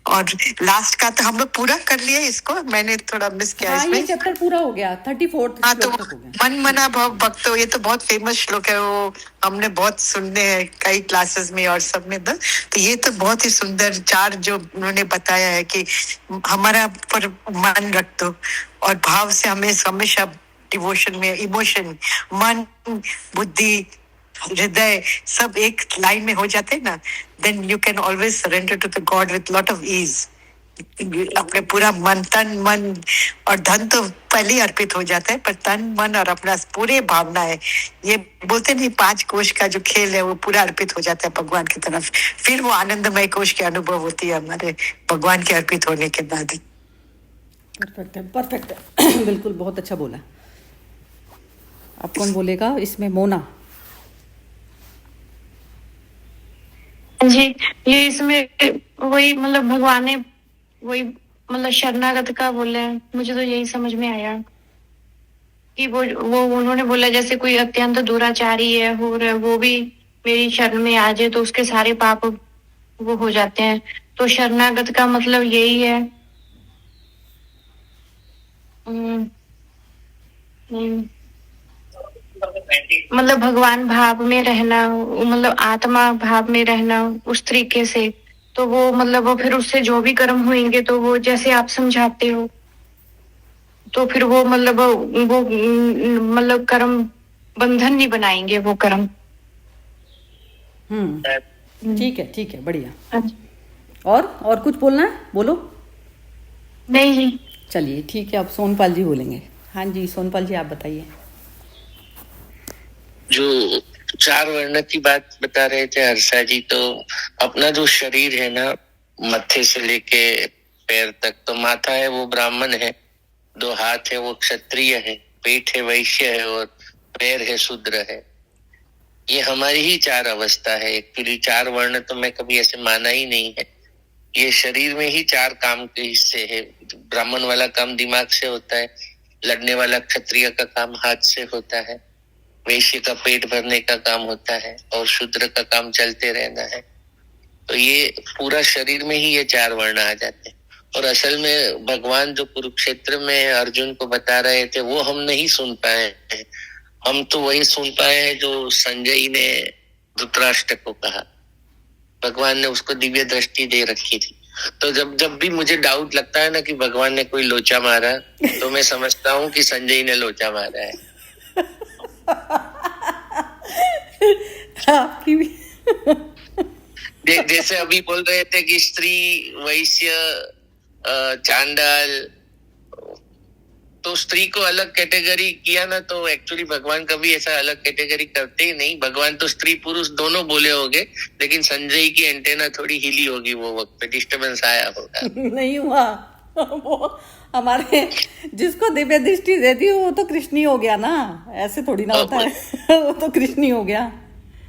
D: और लास्ट का तो हम लोग पूरा कर लिया इसको, मैंने थोड़ा मिस किया
A: हाँ,
D: इसमें।
A: ये चैप्टर पूरा हो गया, 34
D: हाँ, तो
A: श्लोक तक हो गया।
D: मन मना भाव भक्तो, ये तो बहुत फेमस श्लोक है, वो हमने बहुत सुनने हैं कई क्लासेस में और सब में। तो ये तो बहुत ही सुंदर चार जो उन्होंने बताया है कि हमारा पर मन रख दो और भाव से हमें हमेशा डिवोशन में, इमोशन, मन, बुद्धि, हृदय सब एक लाइन में हो जाते हैं ना, then you can always surrender to the god with lot of ease. अपने पूरा मन, तन, मन और धन तो पहले ही अर्पित हो जाता है, पर तन, मन और अपना पूरे भावना है, ये बोलते नहीं 5 कोश का जो खेल है वो पूरा अर्पित हो जाता है भगवान की तरफ। फिर वो आनंदमय कोश की अनुभव होती है हमारे भगवान के अर्पित होने के बाद।
A: परफेक्ट है, परफेक्ट है। बिल्कुल, बहुत अच्छा बोला। अब कौन बोलेगा इसमें? मोना।
E: जी, ये इसमें वही मतलब भगवान ने वही मतलब शरणागत का बोले हैं। मुझे तो यही समझ में आया कि वो उन्होंने बोला जैसे कोई अत्यंत दुराचारी है वो भी मेरी शरण में आ जाए तो उसके सारे पाप वो हो जाते हैं। तो शरणागत का मतलब यही है। मतलब भगवान भाव में रहना, मतलब आत्मा भाव में रहना उस तरीके से। तो वो मतलब वो फिर उससे जो भी कर्म होंगे तो वो जैसे आप समझाते हो, तो फिर वो मतलब कर्म बंधन नहीं बनाएंगे वो कर्म।
A: ठीक है, ठीक है, बढ़िया।
E: अच्छा।
A: और कुछ बोलना है? बोलो।
E: नहीं जी।
A: चलिए ठीक है, अब सोनपाल जी बोलेंगे। हाँ जी, सोनपाल जी आप बताइए।
F: जो 4 वर्ण की बात बता रहे थे हर्षा जी, तो अपना जो शरीर है ना, मत्थे से लेके पैर तक, तो माथा है वो ब्राह्मण है, 2 हाथ है वो क्षत्रिय है, पेट है वैश्य है और पैर है शूद्र है। ये हमारी ही 4 अवस्था है। एक्चुअली 4 वर्ण तो मैं कभी ऐसे माना ही नहीं है। ये शरीर में ही 4 काम के हिस्से है। ब्राह्मण वाला काम दिमाग से होता है, लड़ने वाला क्षत्रिय का काम हाथ से होता है, वैश्य का पेट भरने का काम होता है और शूद्र का काम चलते रहना है। तो ये पूरा शरीर में ही ये 4 वर्ण आ जाते हैं। और असल में भगवान जो कुरुक्षेत्र में अर्जुन को बता रहे थे वो हम नहीं सुन पाए हैं। हम तो वही सुन पाए हैं जो संजय ने धृतराष्ट्र को कहा। भगवान ने उसको दिव्य दृष्टि दे रखी थी। तो जब भी मुझे डाउट लगता है ना कि भगवान ने कोई लोचा मारा, तो मैं समझता हूँ कि संजय ने लोचा मारा है।
A: आपकी भी
F: जैसे अभी बोल रहे थे कि स्त्री, वैश्य, चांडाल, तो स्त्री को अलग कैटेगरी किया ना, तो एक्चुअली भगवान कभी ऐसा अलग कैटेगरी करते ही नहीं। भगवान तो स्त्री पुरुष दोनों बोले होंगे, लेकिन संजय की एंटेना थोड़ी हिली होगी, वो वक्त पे डिस्टर्बेंस आया होगा।
A: नहीं हुआ। वो हमारे जिसको दिव्य दृष्टि देती है वो तो कृष्ण ही हो गया ना, ऐसे थोड़ी ना होता है। वो तो कृष्ण ही हो गया,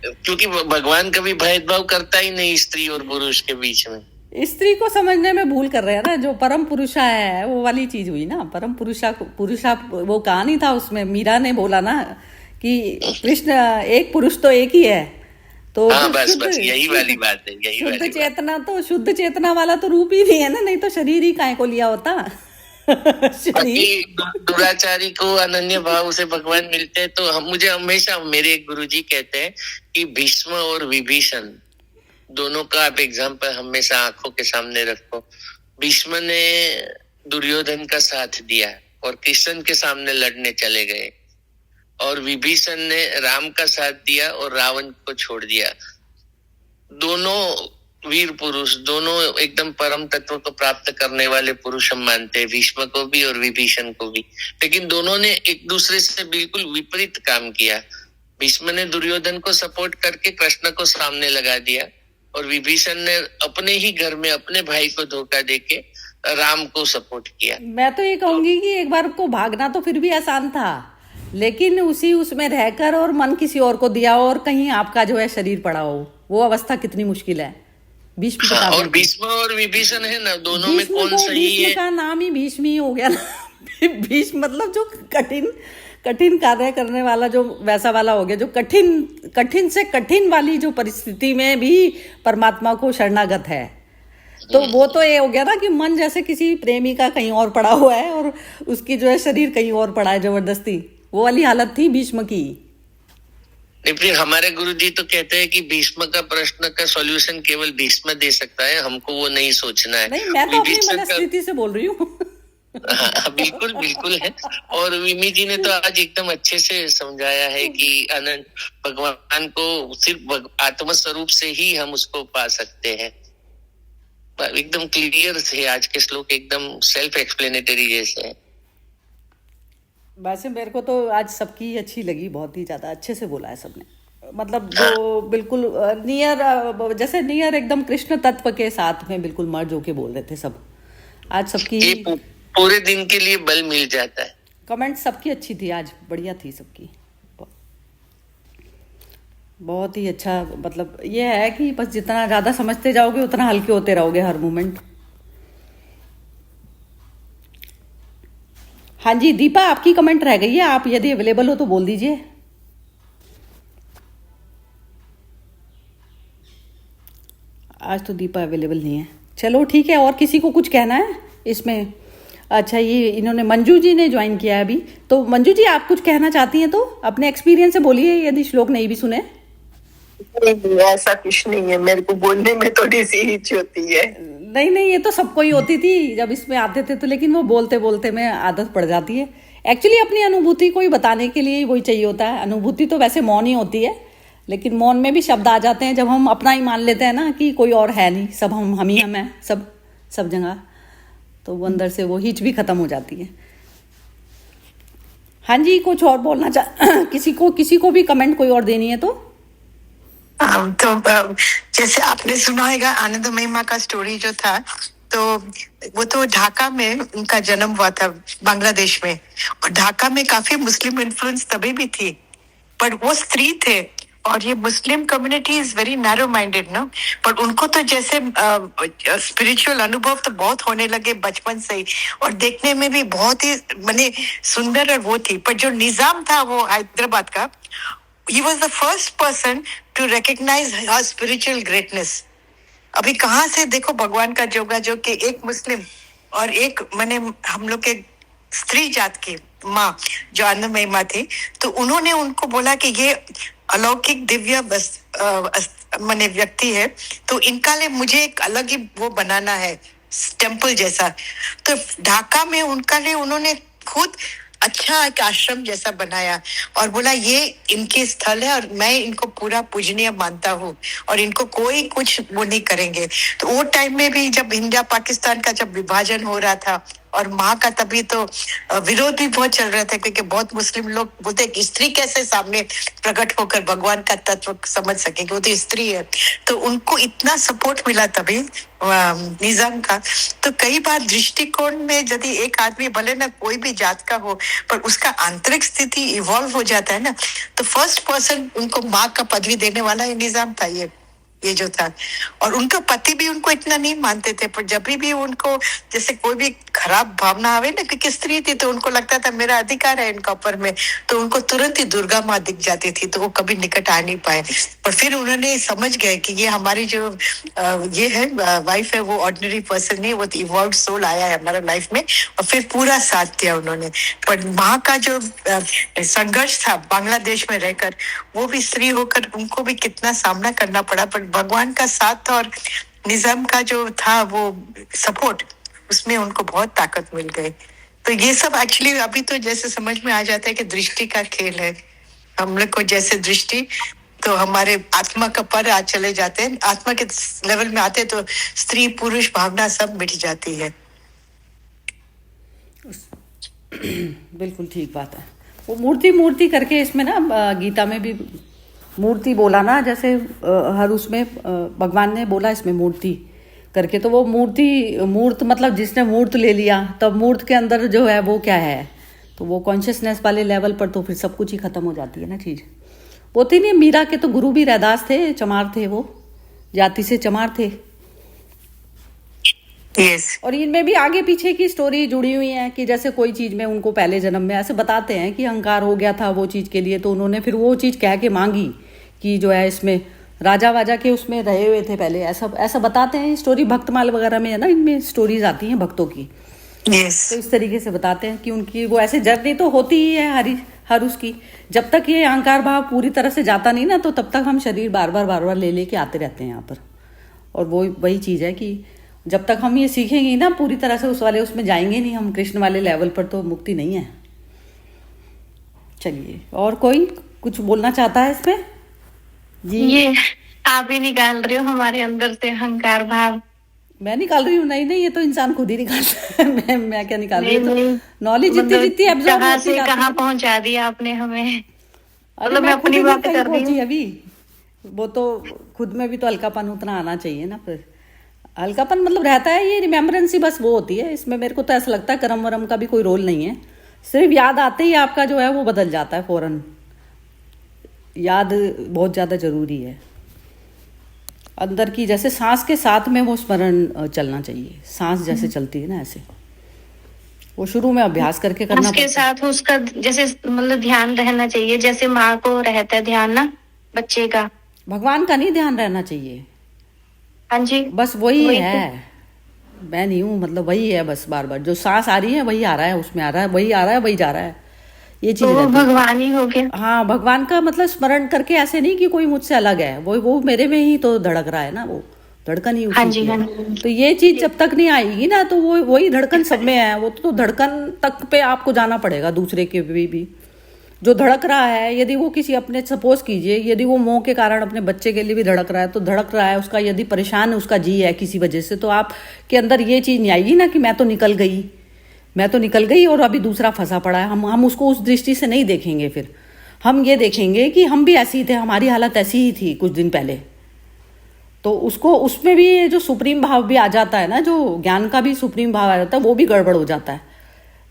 F: क्योंकि भगवान कभी भेदभाव करता ही नहीं स्त्री और पुरुष के बीच में।
A: स्त्री को समझने में भूल कर रहे हैं ना। जो परम पुरुषा है वो वाली चीज हुई ना। परम पुरुषा वो कहानी था, उसमें मीरा ने बोला ना कि कृष्ण एक पुरुष तो एक ही है। तो
F: हाँ, बस यही वाली बात है, यही
A: शुद्ध
F: वाली
A: चेतना तो शुद्ध चेतना वाला तो रूप ही नहीं है ना, नहीं तो शरीर ही काहे को लिया होता।
F: दुराचारी को अनन्य भाव से भगवान मिलते हैं। तो मुझे हमेशा मेरे एक गुरुजी कहते हैं कि भीष्म और विभीषण दोनों का आप एग्जाम्पल हमेशा आंखों के सामने रखो। भीष्म ने दुर्योधन का साथ दिया और कृष्ण के सामने लड़ने चले गए, और विभीषण ने राम का साथ दिया और रावण को छोड़ दिया। दोनों वीर पुरुष, दोनों एकदम परम तत्व को प्राप्त करने वाले पुरुष हम मानते हैं, भीष्म को भी और विभीषण को भी। लेकिन दोनों ने एक दूसरे से बिल्कुल विपरीत काम किया। भीष्म ने दुर्योधन को सपोर्ट करके कृष्ण को सामने लगा दिया, और विभीषण ने अपने ही घर में अपने भाई को धोखा देके राम को सपोर्ट किया।
A: मैं तो ये कहूंगी कि एक बार को भागना तो फिर भी आसान था, लेकिन उसमें रहकर और मन किसी और को दिया और कहीं आपका जो है शरीर पड़ा हो, वो अवस्था कितनी मुश्किल है। भीष्म
F: हाँ, और भीष्म और विभीषण है ना, दोनों में कौन सही है?
A: भीष्म का नाम ही भीष्म ही हो गया ना। भीष्म मतलब जो कठिन कार्य करने वाला, जो वैसा वाला हो गया, जो कठिन से कठिन वाली जो परिस्थिति में भी परमात्मा को शरणागत है। तो वो तो ये हो गया ना कि मन जैसे किसी प्रेमी का कहीं और पड़ा हुआ है और उसकी जो है शरीर कहीं और पड़ा है जबरदस्ती, वो वाली हालत थी भीष्म की।
F: नहीं, फिर हमारे गुरुजी तो कहते हैं कि भीष्म का प्रश्न का सॉल्यूशन केवल भीष्म दे सकता है, हमको वो नहीं सोचना है।
A: नहीं, मैं तो अपनी मनस्थिति से बोल रही हूँ।
F: हाँ, बिल्कुल बिल्कुल है। और विमी जी ने तो आज एकदम अच्छे से समझाया है कि अनंत भगवान को सिर्फ आत्म स्वरूप से ही हम उसको पा सकते हैं। एकदम क्लियर थे आज के श्लोक, एकदम सेल्फ एक्सप्लेनेटरी जैसे है।
A: वैसे मेरे को तो आज सबकी अच्छी लगी, बहुत ही ज्यादा अच्छे से बोला है सबने। मतलब जो बिल्कुल जैसे नियर एकदम कृष्ण तत्व के साथ में बिल्कुल मर्ज होके बोल रहे थे सब। आज सबकी
F: पूरे दिन के लिए बल मिल जाता है।
A: कमेंट सबकी अच्छी थी आज, बढ़िया थी सबकी, बहुत ही अच्छा। मतलब ये है कि बस जितना ज्यादा समझते जाओगे उतना हल्के होते रहोगे हर मोमेंट। हाँ जी दीपा, आपकी कमेंट रह गई है, आप यदि अवेलेबल हो तो बोल दीजिए। आज तो दीपा अवेलेबल नहीं है, चलो ठीक है। और किसी को कुछ कहना है इसमें? अच्छा, ये इन्होंने मंजू जी ने ज्वाइन किया है अभी, तो मंजू जी आप कुछ कहना चाहती हैं तो अपने एक्सपीरियंस से बोलिए, यदि श्लोक नहीं भी सुने।
D: नहीं, ऐसा कुछ नहीं है, मेरे को बोलने में थोड़ी सी हिच होती है।
A: नहीं, ये तो सबको ही होती थी जब इसमें आते थे तो, लेकिन वो बोलते बोलते में आदत पड़ जाती है। एक्चुअली अपनी अनुभूति को ही बताने के लिए वही चाहिए होता है। अनुभूति तो वैसे मौन ही होती है, लेकिन मौन में भी शब्द आ जाते हैं जब हम अपना ही मान लेते हैं ना कि कोई और है नहीं, सब हम ही हम हैं सब जगह, तो वो अंदर से वो हिच भी खत्म हो जाती है। हाँ जी, कुछ और बोलना किसी को भी कमेंट कोई और देनी है तो
D: जैसे आपने सुना होगा आनंद महिमा का स्टोरी जो था, तो वो तो ढाका में उनका जन्म हुआ था, बांग्लादेश में। और ढाका में काफी मुस्लिम इन्फ्लुएंस तभी भी थी, पर वो स्त्री थे और ये Muslim community is very narrow minded ना। पर उनको तो जैसे स्पिरिचुअल अनुभव तो बहुत होने लगे बचपन से ही, और देखने में भी बहुत ही माने सुंदर और वो थी। पर जो निजाम था वो हैदराबाद का, he was the first person to recognize her spiritual greatness। अभी कहाँ से देखो भगवान का जोगा जो कि एक मुस्लिम और एक माने हम लोग के स्त्री जात की माँ जो आनंद महिमा थी, तो उन्होंने उनको बोला कि ये अलौकिक दिव्य माने व्यक्ति है, तो इनका लिए मुझे एक अलग ही वो बनाना है, टेम्पल जैसा। तो ढाका में उनका लिए उन्होंने खुद अच्छा एक आश्रम जैसा बनाया और बोला ये इनके स्थल है और मैं इनको पूरा पूजनीय मानता हूँ और इनको कोई कुछ वो नहीं करेंगे। तो वो टाइम में भी जब इंडिया पाकिस्तान का जब विभाजन हो रहा था और माँ का तभी तो विरोध भी बहुत चल रहा था, क्योंकि बहुत मुस्लिम लोग बोलते कि स्त्री कैसे सामने प्रकट होकर भगवान का तत्व समझ सकेगी, वो तो स्त्री है। तो उनको इतना सपोर्ट मिला तभी निजाम का। तो कई बार दृष्टिकोण में यदि एक आदमी भले ना कोई भी जात का हो, पर उसका आंतरिक स्थिति इवॉल्व हो जाता है ना, तो फर्स्ट पर्सन उनको माँ का पदवी देने वाला ये निजाम था, ये जो था। और उनका पति भी उनको इतना नहीं मानते थे, पर जब भी उनको जैसे कोई भी खराब भावना आवे ना, क्योंकि स्त्री थी तो उनको लगता था मेरा अधिकार है इनका ऊपर में, तो उनको तुरंत ही दुर्गा माँ दिख जाती थी, तो वो कभी निकट आ नहीं पाए। पर फिर उन्होंने समझ गए कि ये हमारी जो ये है वाइफ है, वो ऑर्डिनरी पर्सन नहीं, वो इवॉल्व सोल आया है हमारा लाइफ में, और फिर पूरा साथ दिया उन्होंने। पर माँ का जो संघर्ष था बांग्लादेश में रहकर, वो भी स्त्री होकर उनको भी कितना सामना करना पड़ा, पर भगवान का साथ और निजाम का जो था वो सपोर्ट, उसमें उनको बहुत ताकत मिल गई। तो ये सब एक्चुअली अभी तो जैसे समझ में आ जाता है कि दृष्टि का खेल है। हम लोग को जैसे दृष्टि तो हमारे आत्मा का पर आ चले जाते हैं, आत्मा के लेवल में आते हैं तो स्त्री पुरुष भावना सब मिट जाती है।
A: बिल्कुल ठीक बात है। वो मूर्ति मूर्ति करके इसमें ना गीता में भी मूर्ति बोला ना, जैसे हर उसमें भगवान ने बोला इसमें मूर्ति करके, तो वो मूर्त मतलब जिसने मूर्त ले लिया, तब मूर्त के अंदर जो है वो क्या है, तो वो कॉन्शियसनेस वाले लेवल पर तो फिर सब कुछ ही खत्म हो जाती है ना चीज। वो थी नहीं, मीरा के तो गुरु भी रैदास थे, चमार थे, वो जाति से चमार थे।
D: Yes.
A: और इनमें भी आगे पीछे की स्टोरी जुड़ी हुई है कि जैसे कोई चीज में उनको पहले जन्म में ऐसे बताते हैं कि अहंकार हो गया था वो चीज के लिए, तो उन्होंने फिर वो चीज कह के मांगी कि जो है इसमें राजा वाजा के उसमें रहे हुए थे पहले, ऐसा ऐसा बताते हैं स्टोरी। भक्तमाल वगैरह में है ना, इनमें स्टोरीज आती हैं भक्तों की।
D: Yes.
A: तो इस तरीके से बताते हैं कि उनकी वो ऐसे जर्नी तो होती ही है हर उसकी, जब तक ये अहंकार भाव पूरी तरह से जाता नहीं ना, तो तब तक हम शरीर बार बार ले लेके आते रहते हैं यहाँ पर। और वो वही चीज है कि जब तक हम ये सीखेंगे ना पूरी तरह से, उस वाले उसमें जाएंगे नहीं हम, कृष्ण वाले लेवल पर, तो मुक्ति नहीं है। चलिए, और कोई कुछ बोलना चाहता है इसमें? जी,
E: ये आप ही निकाल रहे हो हमारे अंदर से अहंकार भाव।
A: मैं निकाल रही हूँ? नहीं, ये तो इंसान खुद ही निकालता है। मैं क्या निकाल रही हूँ?
E: नहीं,
A: नॉलेज जितनी जितनी एब्जॉर्ब
E: कहाँ
A: होती
E: से
A: जाती
E: कहाँ
A: है।
E: पहुंचा दिया आपने हमें।
A: अरे
E: मतलब मैं
A: मैं खुद
E: अपनी
A: ही
E: बात
A: कहीं
E: कर रही
A: पहुंची
E: हूँ।
A: अभी, वो तो खुद में भी तो हल्कापन उतना आना चाहिए ना। फिर हल्कापन मतलब रहता है, ये रिमेम्बरेंस ही बस वो होती है। इसमें मेरे को तो ऐसा लगता है कर्म वरम का भी कोई रोल नहीं है, सिर्फ याद आते ही आपका जो है वो बदल जाता है फौरन। याद बहुत ज़्यादा जरूरी है अंदर की, जैसे सांस के साथ में वो स्मरण चलना चाहिए। सांस जैसे चलती है ना, ऐसे वो शुरू में अभ्यास करके करना
E: उसके
A: पड़ता है।
E: साथ उसका जैसे मतलब ध्यान रहना चाहिए, जैसे माँ को रहता है ध्यान ना बच्चे का।
A: भगवान का नहीं ध्यान रहना चाहिए,
E: हाँ जी,
A: बस वही
E: वही
A: है। मैं नहीं हूँ, मतलब वही है बस, बार बार जो सांस आ रही है वही आ रहा है, उसमें आ रहा है, वही आ रहा है, वही जा रहा है, ये चीज
E: तो वो
A: रहती है।
E: भगवान ही हो गया।
A: हाँ, भगवान का मतलब स्मरण करके ऐसे नहीं कि कोई मुझसे अलग है, वो मेरे में ही तो धड़क रहा है ना, वो धड़कन ही उसी
E: हाँ जी,
A: की
E: हाँ
A: है।
E: जी।
A: तो ये चीज जब तक नहीं आएगी ना, तो वो वही धड़कन सब में है। वो तो धड़कन तक पे आपको जाना पड़ेगा, दूसरे के भी जो धड़क रहा है। यदि वो किसी अपने, सपोज कीजिए, यदि वो मोह के कारण अपने बच्चे के लिए भी धड़क रहा है, तो धड़क रहा है उसका, यदि परेशान है उसका जी है किसी वजह से, तो आप के अंदर ये चीज नहीं आएगी ना कि मैं तो निकल गई और अभी दूसरा फंसा पड़ा है। हम उसको उस दृष्टि से नहीं देखेंगे। फिर हम ये देखेंगे कि हम भी ऐसे ही थे, हमारी हालत ऐसी ही थी कुछ दिन पहले। तो उसको, उसमें भी ये जो सुप्रीम भाव भी आ जाता है ना, जो ज्ञान का भी सुप्रीम भाव आ जाता है, वो भी गड़बड़ हो जाता है।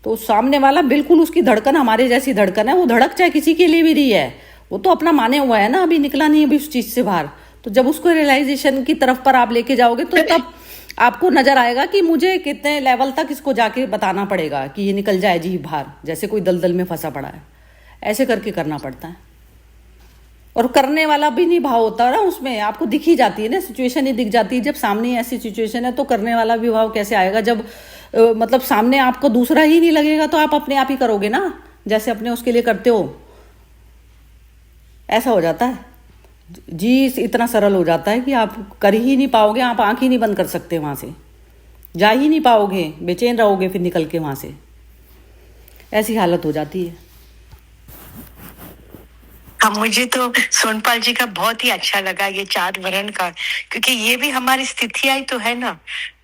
A: तो सामने वाला बिल्कुल उसकी धड़कन हमारे जैसी धड़कन है, वो धड़क चाहे किसी के लिए भी रही है, वो तो अपना माने हुआ है ना, अभी निकला नहीं अभी उस चीज से बाहर। तो जब उसको रियलाइजेशन की तरफ पर आप लेके जाओगे, तो तब आपको नजर आएगा कि मुझे कितने लेवल तक इसको जाके बताना पड़ेगा कि ये निकल जाए जी बाहर, जैसे कोई दलदल में फंसा पड़ा है। ऐसे करके करना पड़ता है। और करने वाला भी नहीं भाव होता ना उसमें, आपको दिख ही जाती है ना, सिचुएशन ही दिख जाती है। जब सामने ऐसी सिचुएशन है तो करने वाला भी भाव कैसे आएगा? जब मतलब सामने आपको दूसरा ही नहीं लगेगा, तो आप अपने आप ही करोगे ना, जैसे अपने उसके लिए करते हो। ऐसा हो जाता है जी, इतना सरल हो जाता है कि आप कर ही नहीं पाओगे, आप आंख ही नहीं बंद कर सकते, वहां से जा ही नहीं पाओगे, बेचैन रहोगे फिर निकल के वहां से। ऐसी हालत हो जाती है।
D: हाँ, मुझे तो सोनपाल जी का बहुत ही अच्छा लगा ये 4 वर्ण का, क्योंकि ये भी हमारी स्थिति आई तो है ना।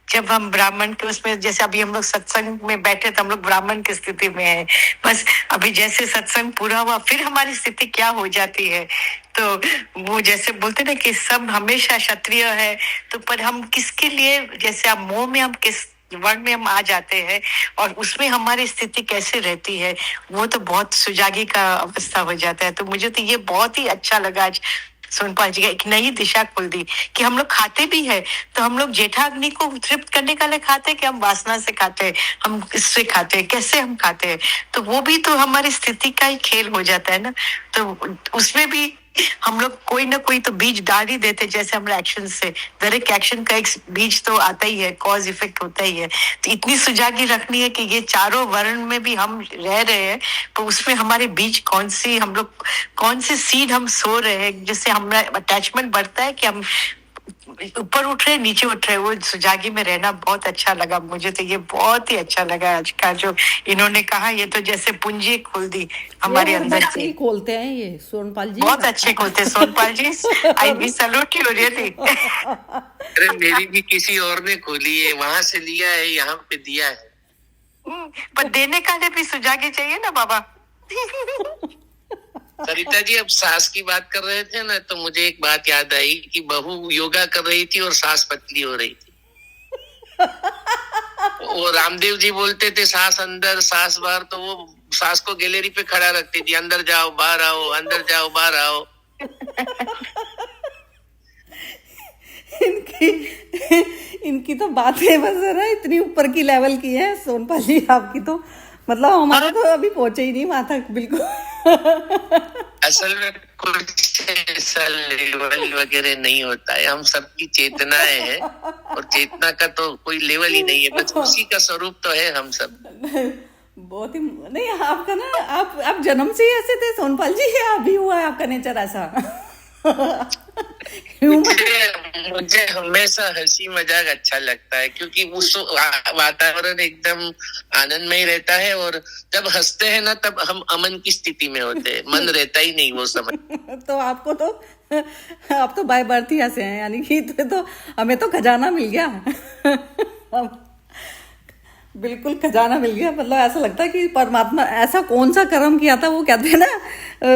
D: जब हम ब्राह्मण के उसमें, जैसे अभी हम लोग सत्संग में बैठे तो हम लोग ब्राह्मण की स्थिति में है, बस अभी जैसे सत्संग पूरा हुआ फिर हमारी स्थिति क्या हो जाती है। तो वो जैसे बोलते ना कि सब हमेशा क्षत्रिय है, तो पर हम किसके लिए, जैसे अब मोह में हम किस वर्ण में हम आ जाते हैं और उसमें हमारी स्थिति कैसे रहती है, वो तो बहुत सुजागी का अवस्था हो जाता है। तो मुझे तो ये बहुत ही अच्छा लगा आज सोनपाल जी का, एक नई दिशा खोल दी कि हम लोग खाते भी है तो हम लोग जेठाग्नि को तृप्त करने का लिए खाते हैं कि हम वासना से खाते हैं, हम इससे खाते हैं, कैसे हम खाते हैं। तो वो भी तो हमारी स्थिति का ही खेल हो जाता है ना। तो उसमें भी हम लोग कोई ना कोई तो बीज डाल ही देते, जैसे हमारे एक्शन से, हर एक एक्शन का एक बीज तो आता ही है, कॉज इफेक्ट होता ही है। तो इतनी सुजागी रखनी है कि ये चारों वर्ण में भी हम रह रहे हैं, तो उसमें हमारे बीज कौन सी, हम लोग कौन से सीड हम सो रहे हैं, जिससे हमारा अटैचमेंट बढ़ता है कि हम ऊपर उठ रहे नीचे उठ रहे, वो सुजागी में रहना बहुत अच्छा लगा मुझे। तो ये बहुत ही अच्छा लगा आज का जो इन्होंने कहा, ये तो जैसे पूंजी खोल दी हमारे
A: ये हर
D: अंदर
A: बच्चे
D: से।
A: ही खोलते हैं ये सोनपाल जी।
D: बहुत अच्छे खोलते सोनपाल जी, आई बी सैल्यूट यू रियली।
F: अरे मेरी भी किसी और ने खोली है, वहां से लिया है, यहाँ पे दिया है।
D: पर देने का लिए भी सुजागी चाहिए ना बाबा।
F: सरिता जी, अब सास की बात कर रहे थे ना, तो मुझे एक बात याद आई कि बहू योगा कर रही थी और सास पतली हो रही थी। वो रामदेव जी बोलते थे सास अंदर सास बाहर, तो वो सास को गैलरी पे खड़ा रखती थी, अंदर जाओ बाहर आओ, अंदर जाओ बाहर आओ।
A: इनकी इनकी तो बातें बस है ना इतनी ऊपर की लेवल की है सोनपाल जी आपकी तो, मतलब हमारा तो अभी पहुंचे ही नहीं वहां तक बिल्कुल।
F: असल में कुछ ऐसा लेवल वगैरह नहीं होता है, हम सबकी चेतनाएं हैं और चेतना का तो कोई लेवल ही नहीं है, बस उसी का स्वरूप तो है हम सब।
A: बहुत ही नहीं आपका ना, आप जन्म से ही ऐसे थे सोनपाल जी, या अभी हुआ है आपका नेचर ऐसा?
F: मुझे हमेशा हंसी मजाक अच्छा लगता है, क्योंकि उस वातावरण एकदम आनंद में ही रहता है, और जब हंसते हैं ना तब हम अमन की स्थिति में होते हैं, मन रहता ही नहीं वो समय।
A: तो आपको तो आप तो बाय बर्थ ही ऐसे हैं, यानी कि तो हमें तो खजाना मिल गया। बिल्कुल खजाना मिल गया, मतलब ऐसा लगता है कि परमात्मा ऐसा कौन सा कर्म किया था, वो कहते हैं ना,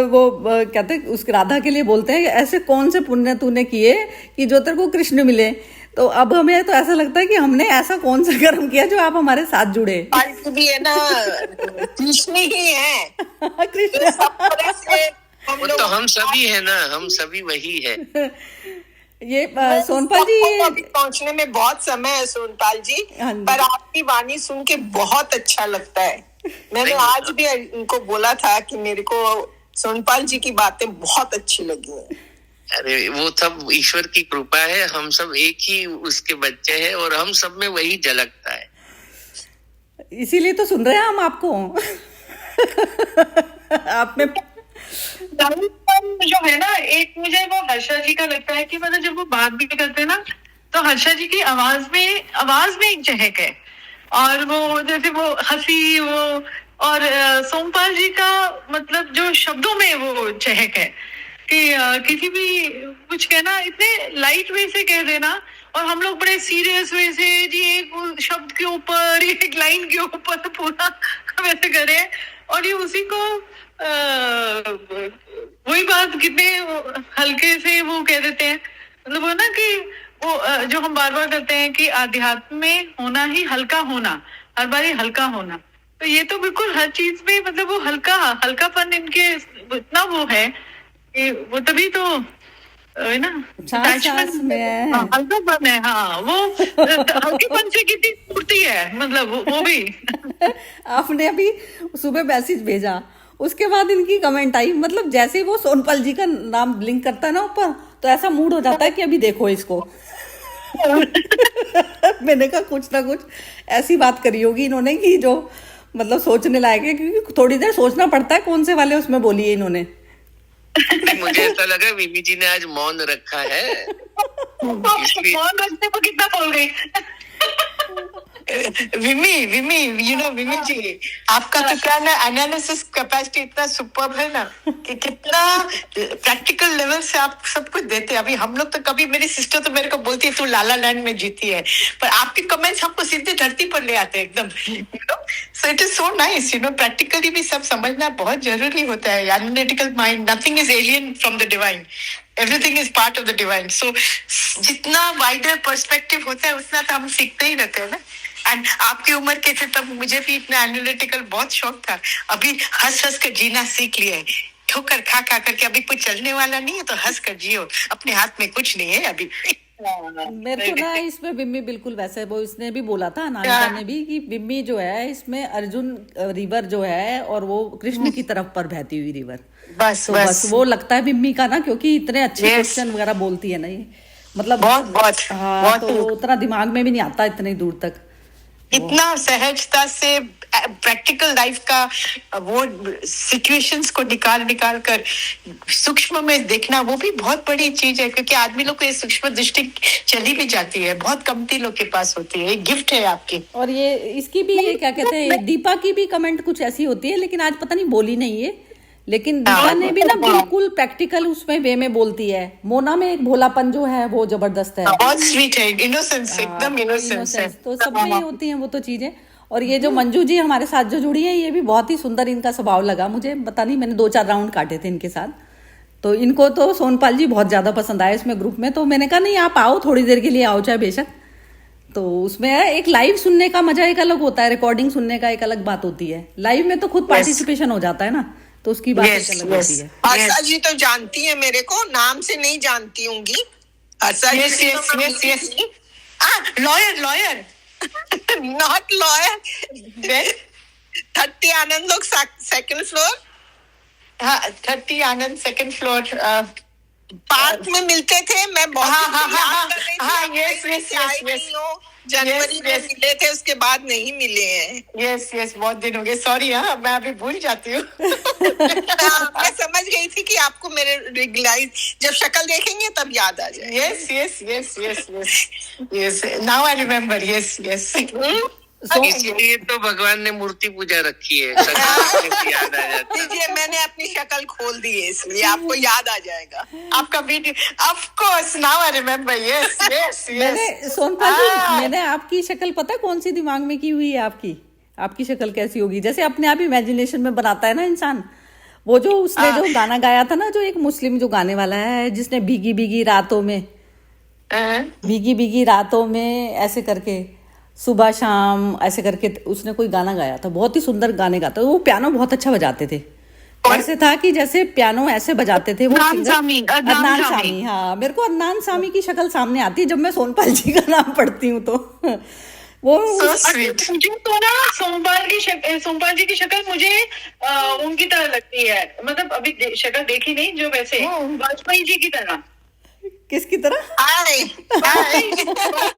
A: वो कहते हैं उस राधा के लिए बोलते हैं ऐसे कौन से पुण्य तूने किए कि जो तेरे को कृष्ण मिले। तो अब हमें तो ऐसा लगता है कि हमने ऐसा कौन सा कर्म किया जो आप हमारे साथ जुड़े।
D: भी है ना, कृष्ण ही है।
A: कृष्ण
F: वो तो हम सभी है ना, हम सभी वही है।
A: ये सोनपाल जी,
D: अभी पहुंचने में बहुत समय है सोनपाल जी,
A: हाँ जी।
D: पर आपकी वाणी सुन के बहुत अच्छा लगता है। मैंने आज भी इनको बोला था कि मेरे को सोनपाल जी की बातें बहुत अच्छी लगी हैं।
F: अरे वो सब ईश्वर की कृपा है, हम सब एक ही उसके बच्चे हैं और हम सब में वही झलकता है,
A: इसीलिए तो सुन रहे हैं हम आपको। आप में
C: जो है ना, एक मुझे वो हर्षा जी का लगता है कि मतलब जब वो बात भी करते हैं ना, तो हर्षा जी की आवाज में एक चहक है, और वो जैसे वो हंसी वो, और सोमपाल जी का मतलब जो शब्दों में वो चहक है कि किसी भी कुछ कहना इतने लाइट वे से कह देना, और हम लोग बड़े सीरियस वे से जी एक शब्द के ऊपर एक लाइन के ऊपर पूरा वैसे करें, और ये उसी को वही बात कितने हल्के से वो कह देते हैं। मतलब वो ना कि वो जो हम बार बार करते हैं कि आध्यात्म में होना ही हल्का होना, हर बार ही हल्का होना, तो ये तो बिल्कुल हर चीज में मतलब वो हल्कापन इनके इतना वो है कि वो तभी तो है ना,
A: सांस में है।
C: हल्कापन है। हाँ, वो हल्केपन से कितनी फूर्ती है, मतलब वो भी।
A: आपने अभी सुबह मैसेज भेजा, उसके बाद इनकी कमेंट आई, मतलब जैसे वो सोनपाल जी का नाम लिंक करता है ना ऊपर, तो ऐसा मूड हो जाता है कि अभी देखो इसको। मैंने कहा कुछ ना कुछ ऐसी बात करी होगी इन्होंने कि जो मतलब सोचने लायक है, क्योंकि थोड़ी देर सोचना पड़ता है कौन से वाले उसमें बोली है इन्होंने।
F: मुझे ऐसा लगा विमी जी ने आज मौन रखा है,
C: मौन रखने को कितना बोल गई।
D: विमी यू नो विमी जी, आपका तो क्या ना एनालिसिस कैपेसिटी इतना सुपर्ब है ना कि कितना प्रैक्टिकल लेवल से आप सब कुछ देते हैं। अभी हम लोग तो कभी, मेरी सिस्टर तो मेरे को बोलती है तू लाला लैंड में जीती है, पर आपके कमेंट्स हमको सीधे धरती पर ले आते हैं एकदम, you know. So it is so nice, you know, practically भी सब समझना बहुत जरूरी होता है। Analytical mind, nothing is alien from the divine, everything is part of the divine. So जितना वाइडर पर्सपेक्टिव होता है उतना तो हम सीखते ही रहते हैं ना। एंड आपकी उम्र के थे तब मुझे भी इतना एनालिटिकल बहुत शौक था, अभी हंस हंस कर जीना सीख लिया है। ठोकर खा खा करके अभी कुछ चलने वाला नहीं है, तो हंस कर जियो, अपने हाथ में कुछ नहीं है अभी।
A: मेरे को ना इसमें बिम्मी बिल्कुल वैसे, वो इसने भी बोला था अनामिका ने भी कि बिम्मी जो है इसमें अर्जुन रिवर जो है और वो कृष्ण की तरफ पर बहती हुई रिवर,
D: बस
A: तो बस वो लगता है बिम्मी का ना, क्योंकि इतने अच्छे क्वेश्चन वगैरह बोलती है ना ये, मतलब
D: बहुत
A: हाँ,
D: बहुत
A: तो उतना दिमाग में भी नहीं आता इतनी दूर तक।
D: इतना सहजता से प्रैक्टिकल लाइफ का वो सिचुएशंस को निकाल कर सूक्ष्म में देखना, वो भी बहुत बड़ी चीज है, क्योंकि आदमी लोग को ये सूक्ष्म दृष्टि चली भी जाती है, बहुत कमती लोग के पास होती है, एक गिफ्ट है आपकी।
A: और ये इसकी भी ये क्या कहते हैं, दीपा की भी कमेंट कुछ ऐसी होती है, लेकिन आज पता नहीं बोली नहीं है, लेकिन दीपा ने भी ना बिल्कुल प्रैक्टिकल उसमें वे में बोलती है। मोना में एक भोलापन जो है वो जबरदस्त है,
D: बहुत स्वीट है, इनोसेंस, एकदम इनोसेंस है।
A: तो सब में ही होती हैं वो तो चीजें। और ये जो मंजू जी हमारे साथ जो जुड़ी है, ये भी बहुत ही सुंदर इनका स्वभाव लगा मुझे, पता नहीं मैंने 2-4 राउंड काटे थे इनके साथ, तो इनको तो सोनपाल जी बहुत ज्यादा पसंद आए इसमें ग्रुप में। तो मैंने कहा नहीं आप आओ, थोड़ी देर के लिए आओ चाहे बेशक। तो उसमें एक लाइव सुनने का मजा एक अलग होता है, रिकॉर्डिंग सुनने का एक अलग बात होती है, लाइव में तो खुद पार्टिसिपेशन हो जाता है ना, तो उसकी बात एक अलग होती है।
G: हर्षा जी तो जानती है मेरे को, नाम से नहीं जानती होंगी Harsha ji.
D: Yes lawyer
G: not lawyer. 30 Anand लोग सेकंड फ्लोर,
D: हाँ 30 आनंद सेकंड फ्लोर
G: पार्क में मिलते थे। मैं बहुत याद कर रही थी,
D: हाँ,
G: आप
D: yes,
G: कहीं
D: yes,
G: से आए
D: yes,
G: नहीं हो। जनवरी में मिले थे, उसके बाद नहीं मिले हैं।
D: यस बहुत दिन हो गए, सॉरी। हाँ, मैं अभी भूल जाती हूँ।
G: मैं समझ गई थी कि आपको मेरे रियलाइज, जब शक्ल देखेंगे तब याद आ जाए।
D: Yes now I remember. Yes
F: इसीलिए तो भगवान ने मूर्ति पूजा रखी है, शक्ल याद आ जाती है।
G: दीजिए, मैंने अपनी शक्ल खोल दी है, इसलिए आपको याद आ जाएगा
D: आपका video. Of course now I remember. Yes
A: मैंने सोनपाल जी, मैंने आपकी शक्ल पता है कौन सी दिमाग में की हुई है आपकी शक्ल कैसी होगी, जैसे अपने आप इमेजिनेशन में बनाता है ना इंसान। वो जो उसने जो गाना गाया था ना, जो एक मुस्लिम जो गाने वाला है, जिसने भीगी भीगी रातों में ऐसे करके, सुबह शाम ऐसे करके उसने कोई गाना गाया था, बहुत ही सुंदर गाने गाता था वो, पियानो बहुत अच्छा बजाते थे। ऐसे था कि जैसे पियानो ऐसे बजाते थे वो
C: अदनान सामी।
A: हाँ, मेरे को अदनान सामी की शक्ल सामने आती है जब मैं सोनपाल जी का नाम पढ़ती हूँ, तो वो
C: मुझे तो ना सोमपाल जी की शक्ल मुझे उनकी तरह लगती है, मतलब अभी शक्ल देखी नहीं, जो वैसे वाजपेयी जी की तरह।
A: किसकी तरह?
G: हाय